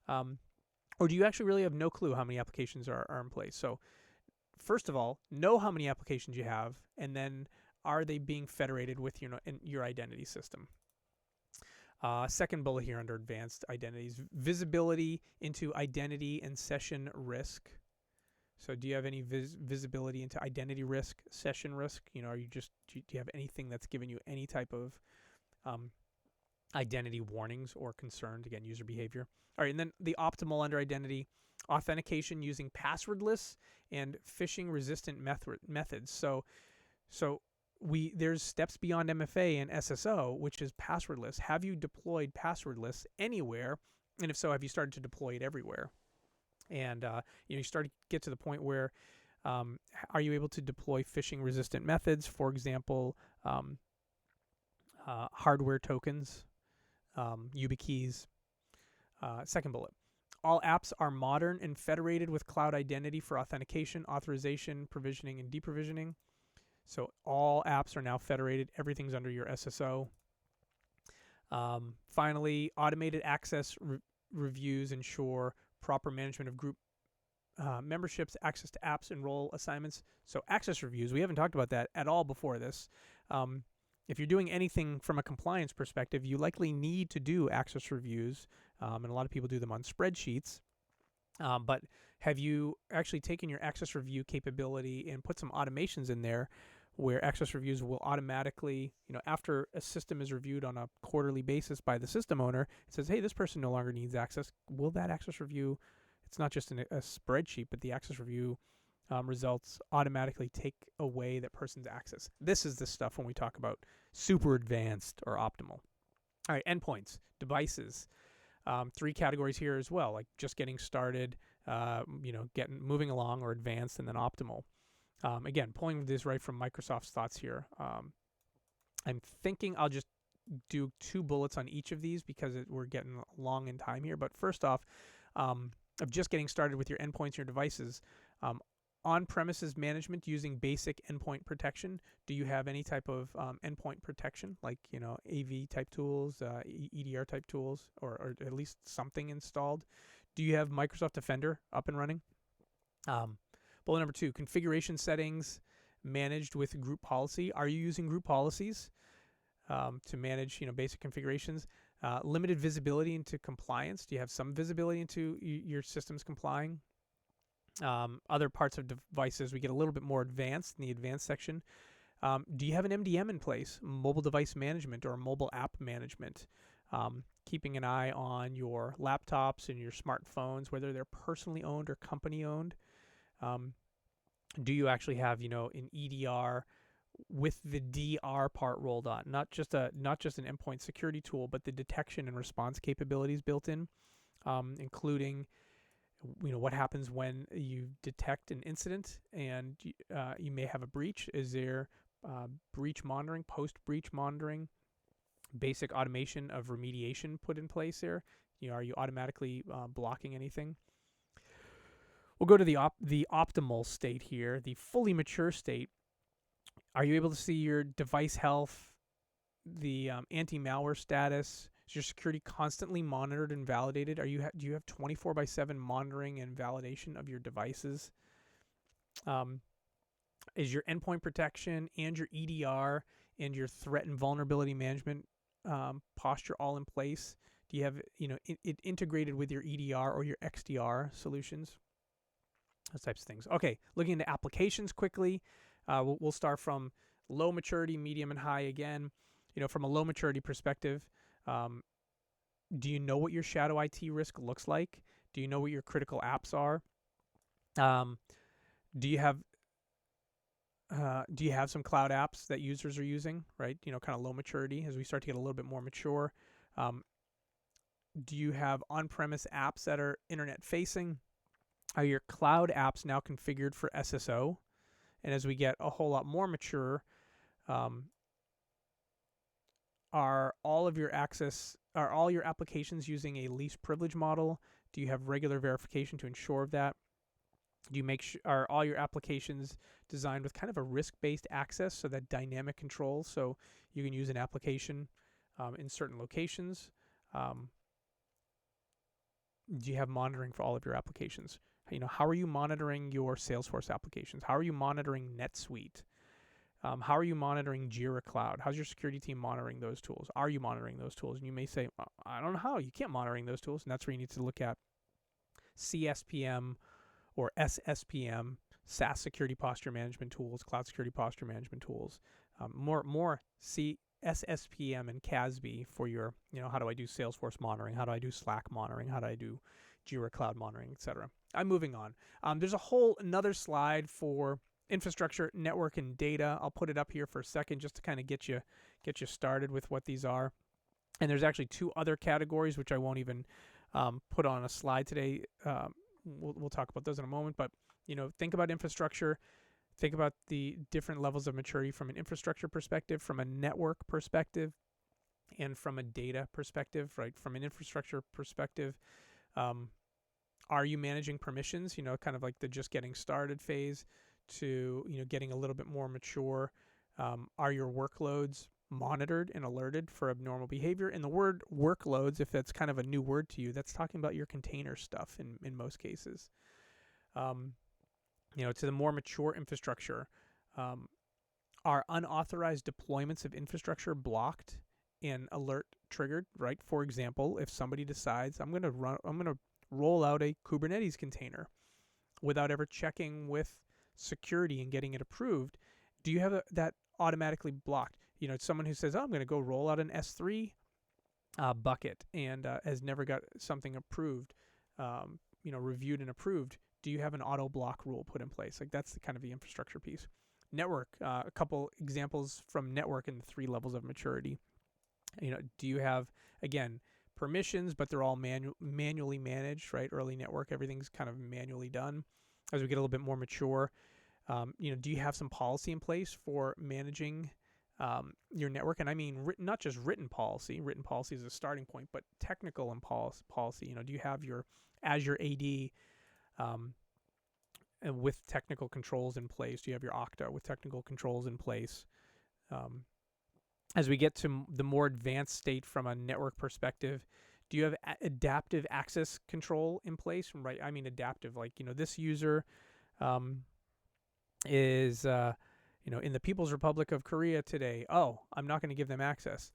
Or do you actually really have no clue how many applications are in place? So first of all, know how many applications you have, and then are they being federated with your identity system? Second bullet here under advanced identities, visibility into identity and session risk. So do you have any visibility into identity risk, session risk? Do you have anything that's given you any type of identity warnings or concerns? Again, user behavior. All right, and then the optimal under identity, authentication using passwordless and phishing-resistant methods. So there's steps beyond MFA and SSO, which is passwordless. Have you deployed passwordless anywhere? And if so, have you started to deploy it everywhere? And you start to get to the point where are you able to deploy phishing-resistant methods? For example, hardware tokens, YubiKeys. Second bullet. All apps are modern and federated with cloud identity for authentication, authorization, provisioning, and deprovisioning. So all apps are now federated. Everything's under your SSO. Finally, automated access reviews ensure proper management of group memberships, access to apps, and role assignments. So access reviews, we haven't talked about that at all before this. If you're doing anything from a compliance perspective, you likely need to do access reviews, and a lot of people do them on spreadsheets. But have you actually taken your access review capability and put some automations in there where access reviews will automatically, after a system is reviewed on a quarterly basis by the system owner, it says, hey, this person no longer needs access. Will that access review, it's not just a spreadsheet, but the access review results automatically take away that person's access. This is the stuff when we talk about super advanced or optimal. All right, endpoints, devices. 3 categories here as well, like just getting started, moving along, or advanced, and then optimal. Again, pulling this right from Microsoft's thoughts here. I'm thinking I'll just do 2 bullets on each of these because we're getting long in time here. But first off, of just getting started with your endpoints and your devices, on-premises management using basic endpoint protection. Do you have any type of endpoint protection, like AV type tools, EDR type tools, or at least something installed? Do you have Microsoft Defender up and running? Bullet number 2, configuration settings managed with group policy. Are you using group policies to manage basic configurations? Limited visibility into compliance. Do you have some visibility into your systems complying? Other parts of devices, we get a little bit more advanced in the advanced section. Do you have an MDM in place, mobile device management or mobile app management? Keeping an eye on your laptops and your smartphones, whether they're personally owned or company owned. Do you actually have an EDR with the DR part rolled on, not just an endpoint security tool, but the detection and response capabilities built in, including what happens when you detect an incident and you may have a breach. Is there breach monitoring, post-breach monitoring, basic automation of remediation put in place there? Are you automatically blocking anything? We'll go to the optimal state here, the fully mature state. Are you able to see your device health, the anti-malware status? Is your security constantly monitored and validated? Do you have 24/7 monitoring and validation of your devices? Is your endpoint protection and your EDR and your threat and vulnerability management posture all in place? Do you have it integrated with your EDR or your XDR solutions? Those types of things. Okay, looking into applications quickly. We'll start from low maturity, medium, and high again. From a low maturity perspective, do you know what your shadow IT risk looks like? Do you know what your critical apps are? Do you have some cloud apps that users are using, right? Kind of low maturity as we start to get a little bit more mature. Do you have on-premise apps that are internet facing? Are your cloud apps now configured for SSO? And as we get a whole lot more mature, are all your applications using a least privilege model? Do you have regular verification to ensure of that? Do you are all your applications designed with kind of a risk-based access, so that dynamic control, so you can use an application in certain locations? Do you have monitoring for all of your applications? How are you monitoring your Salesforce applications? How are you monitoring NetSuite? How are you monitoring Jira Cloud? How's your security team monitoring those tools? Are you monitoring those tools? And you may say, I don't know how. You can't monitoring those tools. And that's where you need to look at CSPM or SSPM, SaaS security posture management tools, cloud security posture management tools. More SSPM and CASB for your, how do I do Salesforce monitoring? How do I do Slack monitoring? How do I do Jira Cloud monitoring, etc. I'm moving on. There's another slide for infrastructure, network, and data. I'll put it up here for a second just to kind of get you started with what these are. And there's actually 2 other categories which I won't even put on a slide today. We'll talk about those in a moment. But think about infrastructure. Think about the different levels of maturity from an infrastructure perspective, from a network perspective, and from a data perspective. Right, from an infrastructure perspective. Are you managing permissions, kind of like the just getting started phase to, getting a little bit more mature? Are your workloads monitored and alerted for abnormal behavior? And the word workloads, if that's kind of a new word to you, that's talking about your container stuff in most cases. To the more mature infrastructure, are unauthorized deployments of infrastructure blocked and alert triggered, right? For example, if somebody decides I'm going to roll out a Kubernetes container without ever checking with security and getting it approved, do you have that automatically blocked? Someone who says, I'm going to go roll out an S3 bucket and has never got something approved, reviewed and approved. Do you have an auto block rule put in place? Like that's the kind of the infrastructure piece. Network, a couple examples from network and the 3 levels of maturity. Do you have, again, permissions, but they're all manually managed, right? Early network, everything's kind of manually done. As we get a little bit more mature, do you have some policy in place for managing your network? And I mean, not just written policy. Written policy is a starting point, but technical and policy. Do you have your Azure AD and with technical controls in place? Do you have your Okta with technical controls in place? As we get to the more advanced state from a network perspective, do you have adaptive access control in place? Right, I mean adaptive, like, this user is, in the People's Republic of Korea today. Oh, I'm not going to give them access.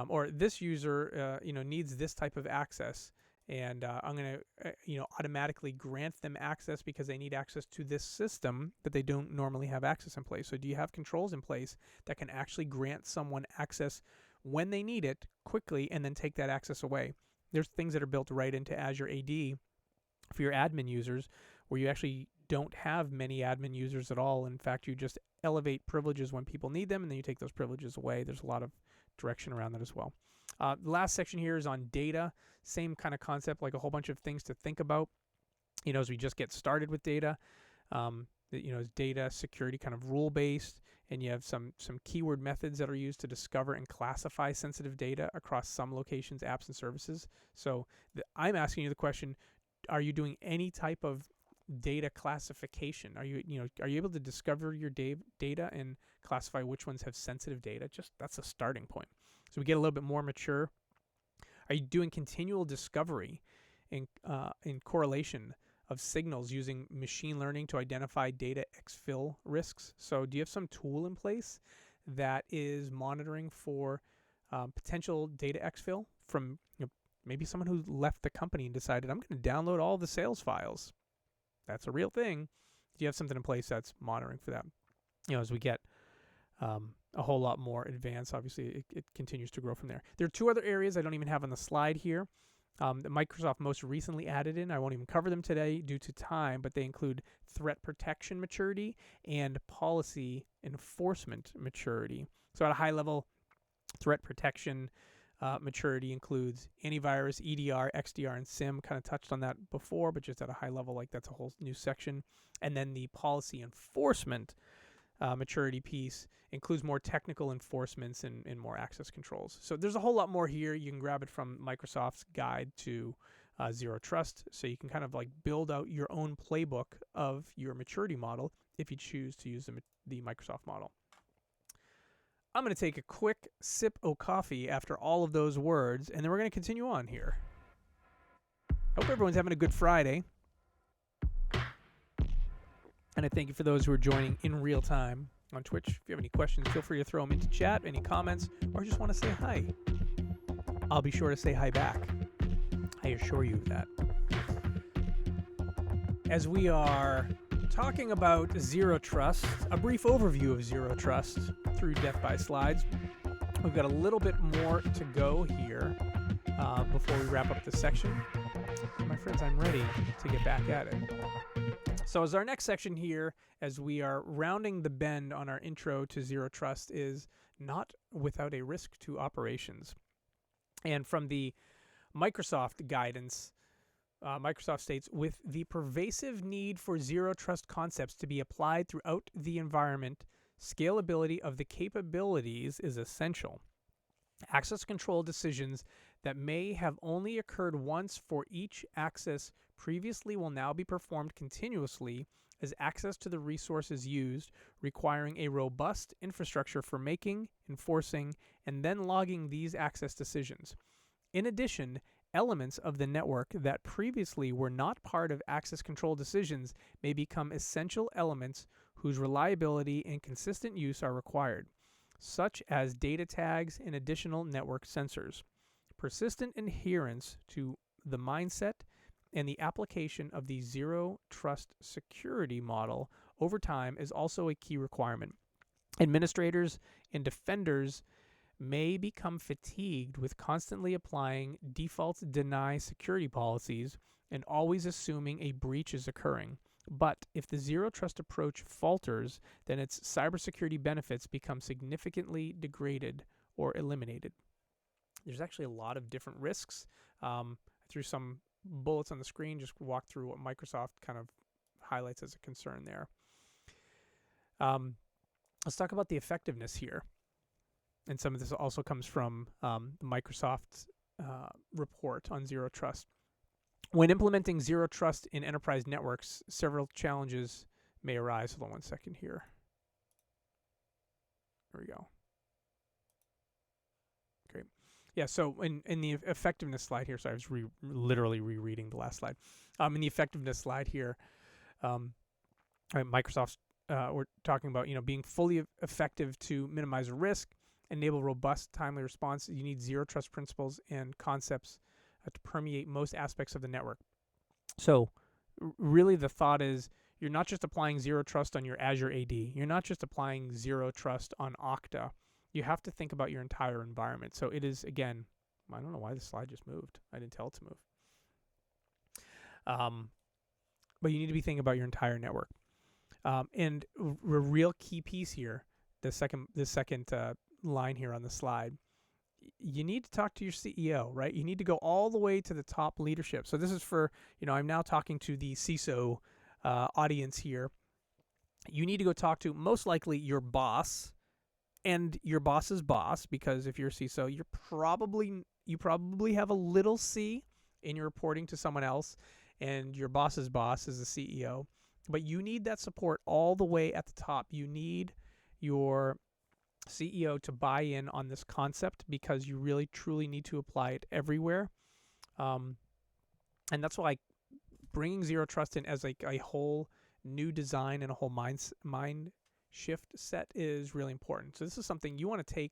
Or this user, needs this type of access. And I'm going to, automatically grant them access because they need access to this system that they don't normally have access in place. So do you have controls in place that can actually grant someone access when they need it quickly and then take that access away? There's things that are built right into Azure AD for your admin users where you actually don't have many admin users at all. In fact, you just elevate privileges when people need them and then you take those privileges away. There's a lot of direction around that as well. The last section here is on data. Same kind of concept, like a whole bunch of things to think about, as we just get started with data. Is data security kind of rule-based, and you have some keyword methods that are used to discover and classify sensitive data across some locations, apps, and services. So I'm asking you the question, are you doing any type of data classification? Are you able to discover your data and classify which ones have sensitive data? Just that's a starting point. So we get a little bit more mature. Are you doing continual discovery in correlation of signals using machine learning to identify data exfil risks? So do you have some tool in place that is monitoring for potential data exfil from maybe someone who left the company and decided, I'm going to download all the sales files? That's a real thing. Do you have something in place that's monitoring for that? As we get a whole lot more advanced, obviously it continues to grow from there. There are 2 other areas I don't even have on the slide here that Microsoft most recently added in. I won't even cover them today due to time, but they include threat protection maturity and policy enforcement maturity. So at a high level, threat protection maturity includes antivirus, EDR, XDR, and SIM. Kind of touched on that before, but just at a high level, like that's a whole new section. And then the policy enforcement maturity piece includes more technical enforcements and more access controls. So there's a whole lot more here. You can grab it from Microsoft's guide to Zerø Trust. So you can kind of like build out your own playbook of your maturity model if you choose to use the Microsoft model. I'm going to take a quick sip of coffee after all of those words, and then we're going to continue on here. Hope everyone's having a good Friday. And I thank you for those who are joining in real time on Twitch. If you have any questions, feel free to throw them into chat, any comments, or just want to say hi. I'll be sure to say hi back. I assure you of that. As we are talking about Zerø Trust, a brief overview of Zerø Trust through Death by Slides. We've got a little bit more to go here before we wrap up this section. My friends, I'm ready to get back at it. So as our next section here, as we are rounding the bend on our intro to Zerø Trust, is not without a risk to operations. And from the Microsoft guidance, Microsoft states, with the pervasive need for Zerø Trust concepts to be applied throughout the environment, scalability of the capabilities is essential. Access control decisions that may have only occurred once for each access previously will now be performed continuously as access to the resources used, requiring a robust infrastructure for making, enforcing, and then logging these access decisions. In addition, elements of the network that previously were not part of access control decisions may become essential elements whose reliability and consistent use are required, such as data tags and additional network sensors. Persistent adherence to the mindset and the application of the Zerø Trust security model over time is also a key requirement. Administrators and defenders may become fatigued with constantly applying default deny security policies and always assuming a breach is occurring, But if the zero trust approach falters, then its cybersecurity benefits become significantly degraded or eliminated. There's actually a lot of different risks. I threw some bullets on the screen, just walk through what Microsoft kind of highlights as a concern there. Let's talk about the effectiveness here. And some of this also comes from the Microsoft report on Zero Trust. When implementing Zero Trust in enterprise networks, several challenges may arise. Hold on one second here. There we go. Great. Yeah, so in the effectiveness slide here, so I was literally rereading the last slide. In the effectiveness slide here, Microsoft's we're talking about being fully effective to minimize risk, enable robust, timely response. You need zero trust principles and concepts to permeate most aspects of the network. So really the thought is you're not just applying zero trust on your Azure AD. You're not just applying zero trust on Okta. You have to think about your entire environment. So it is, again, I don't know why the slide just moved. I didn't tell it to move. But you need to be thinking about your entire network. And a real key piece here, the second line here on the slide, you need to talk to your CEO, right? You need to go all the way to the top leadership. So this is for, I'm now talking to the CISO audience here. You need to go talk to most likely your boss and your boss's boss, because if you're a CISO, you probably have a little C in your reporting to someone else, and your boss's boss is the CEO. But you need that support all the way at the top. You need your CEO to buy in on this concept, because you really truly need to apply it everywhere. And that's why bringing Zero Trust in as like a whole new design and a whole mind shift set is really important. So this is something you want to take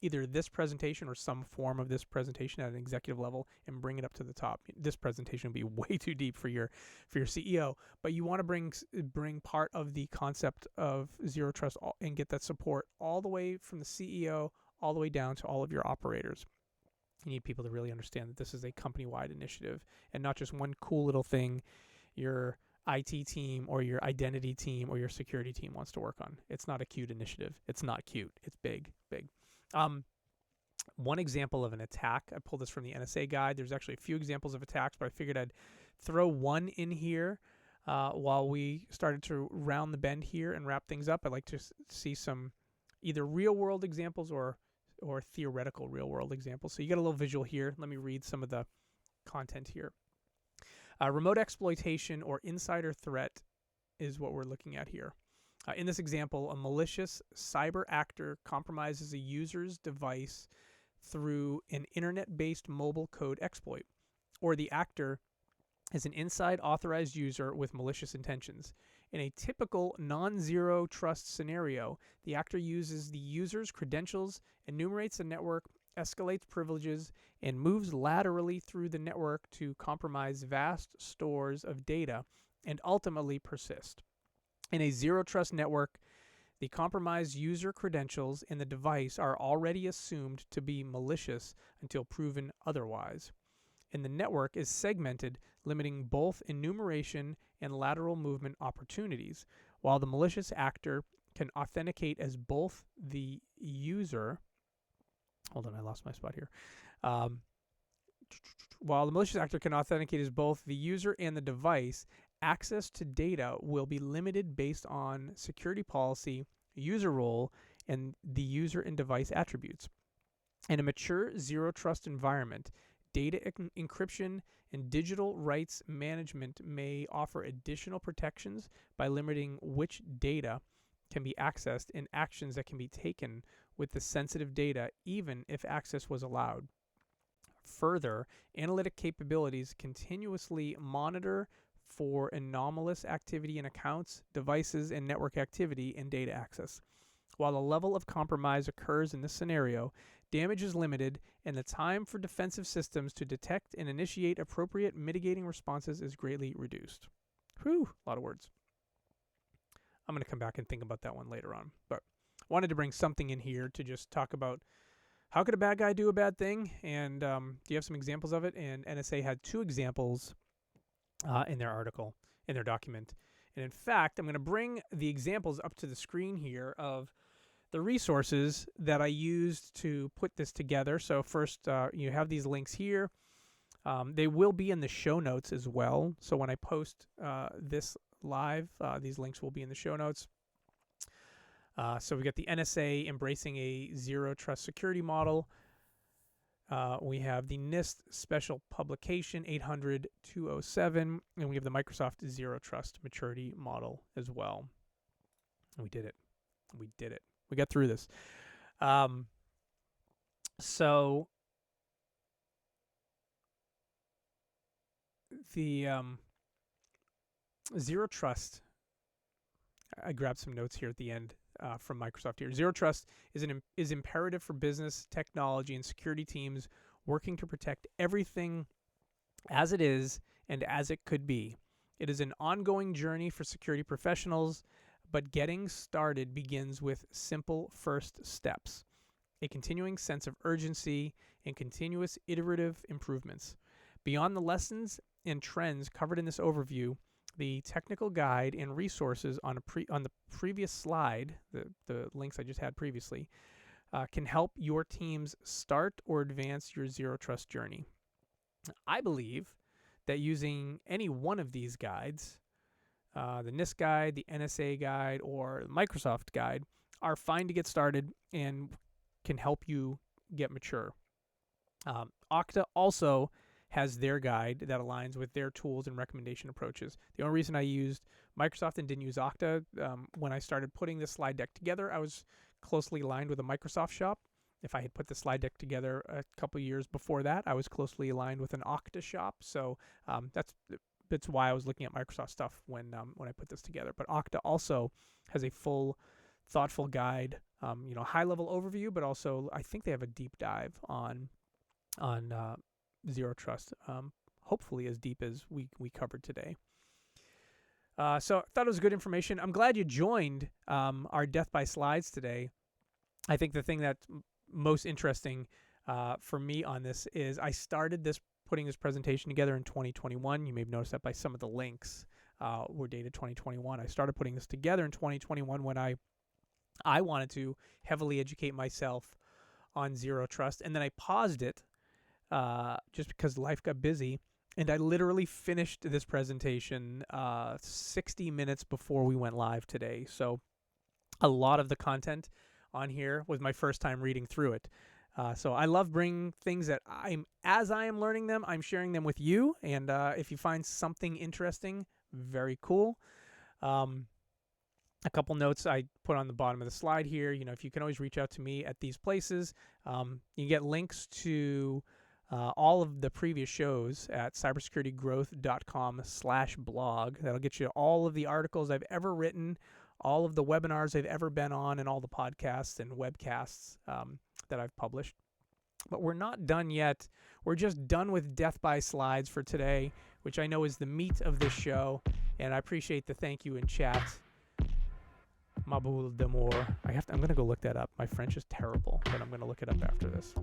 either this presentation or some form of this presentation at an executive level and bring it up to the top. This presentation would be way too deep for your CEO, but you want to bring part of the concept of Zero Trust and get that support all the way from the CEO all the way down to all of your operators. You need people to really understand that this is a company-wide initiative and not just one cool little thing your IT team or your identity team or your security team wants to work on. It's not a cute initiative. It's not cute. It's big, big. One example of an attack, I pulled this from the NSA guide. There's actually a few examples of attacks, but I figured I'd throw one in here while we started to round the bend here and wrap things up. I'd like to see some either real-world examples or theoretical real-world examples. So you get a little visual here. Let me read some of the content here. Remote exploitation or insider threat is what we're looking at here. In this example, a malicious cyber actor compromises a user's device through an internet-based mobile code exploit, or the actor is an inside authorized user with malicious intentions. In a typical non-zero trust scenario, the actor uses the user's credentials, enumerates the network, escalates privileges, and moves laterally through the network to compromise vast stores of data and ultimately persist. In a zero trust network, the compromised user credentials and the device are already assumed to be malicious until proven otherwise. And the network is segmented, limiting both enumeration and lateral movement opportunities, while the malicious actor can authenticate as both the user. Hold on, I lost my spot here. While the malicious actor can authenticate as both the user and the device, access to data will be limited based on security policy, user role, and the user and device attributes. In a mature zero trust environment, data encryption and digital rights management may offer additional protections by limiting which data can be accessed and actions that can be taken with the sensitive data, even if access was allowed. Further, analytic capabilities continuously monitor for anomalous activity in accounts, devices, and network activity and data access. While the level of compromise occurs in this scenario, damage is limited, and the time for defensive systems to detect and initiate appropriate mitigating responses is greatly reduced. Whew, a lot of words. I'm going to come back and think about that one later on, but wanted to bring something in here to just talk about how could a bad guy do a bad thing, and do you have some examples of it? And NSA had two examples in their article, in their document. And in fact, I'm going to bring the examples up to the screen here of the resources that I used to put this together. So first, you have these links here. They will be in the show notes as well. So when I post this live, these links will be in the show notes. So we got the NSA embracing a Zerø Trust security model. We have the NIST special publication 800-207, and we have the Microsoft Zerø Trust maturity model as well. And we did it. We did it. We got through this. So the Zerø Trust, I grabbed some notes here at the end from Microsoft here. Zerø Trust is imperative for business, technology, and security teams working to protect everything as it is and as it could be. It is an ongoing journey for security professionals, but getting started begins with simple first steps, a continuing sense of urgency, and continuous iterative improvements. Beyond the lessons and trends covered in this overview, the technical guide and resources on the previous slide, the links I just had previously, can help your teams start or advance your Zerø Trust journey. I believe that using any one of these guides, the NIST guide, the NSA guide, or the Microsoft guide, are fine to get started and can help you get mature. Okta also has their guide that aligns with their tools and recommendation approaches. The only reason I used Microsoft and didn't use Okta, when I started putting this slide deck together, I was closely aligned with a Microsoft shop. If I had put the slide deck together a couple years before that, I was closely aligned with an Okta shop. So that's why I was looking at Microsoft stuff when I put this together. But Okta also has a full, thoughtful guide, high-level overview, but also I think they have a deep dive on Zerø Trust, hopefully as deep as we covered today. So I thought it was good information. I'm glad you joined our Death by Slides today. I think the thing that's most interesting for me on this is I started putting this presentation together in 2021. You may have noticed that by some of the links were dated 2021. I started putting this together in 2021 when I wanted to heavily educate myself on Zerø Trust, and then I paused it just because life got busy, and I literally finished this presentation 60 minutes before we went live today. So a lot of the content on here was my first time reading through it. So I love bringing things that as I am learning them, I'm sharing them with you. And if you find something interesting, very cool. A couple notes I put on the bottom of the slide here. If you can always reach out to me at these places. You get links to all of the previous shows at cybersecuritygrowth.com/blog. That'll get you all of the articles I've ever written, all of the webinars I've ever been on, and all the podcasts and webcasts that I've published. But we're not done yet. We're just done with Death by Slides for today, which I know is the meat of this show. And I appreciate the thank you in chat. Maboul d'amour. I'm going to go look that up. My French is terrible, but I'm going to look it up after this.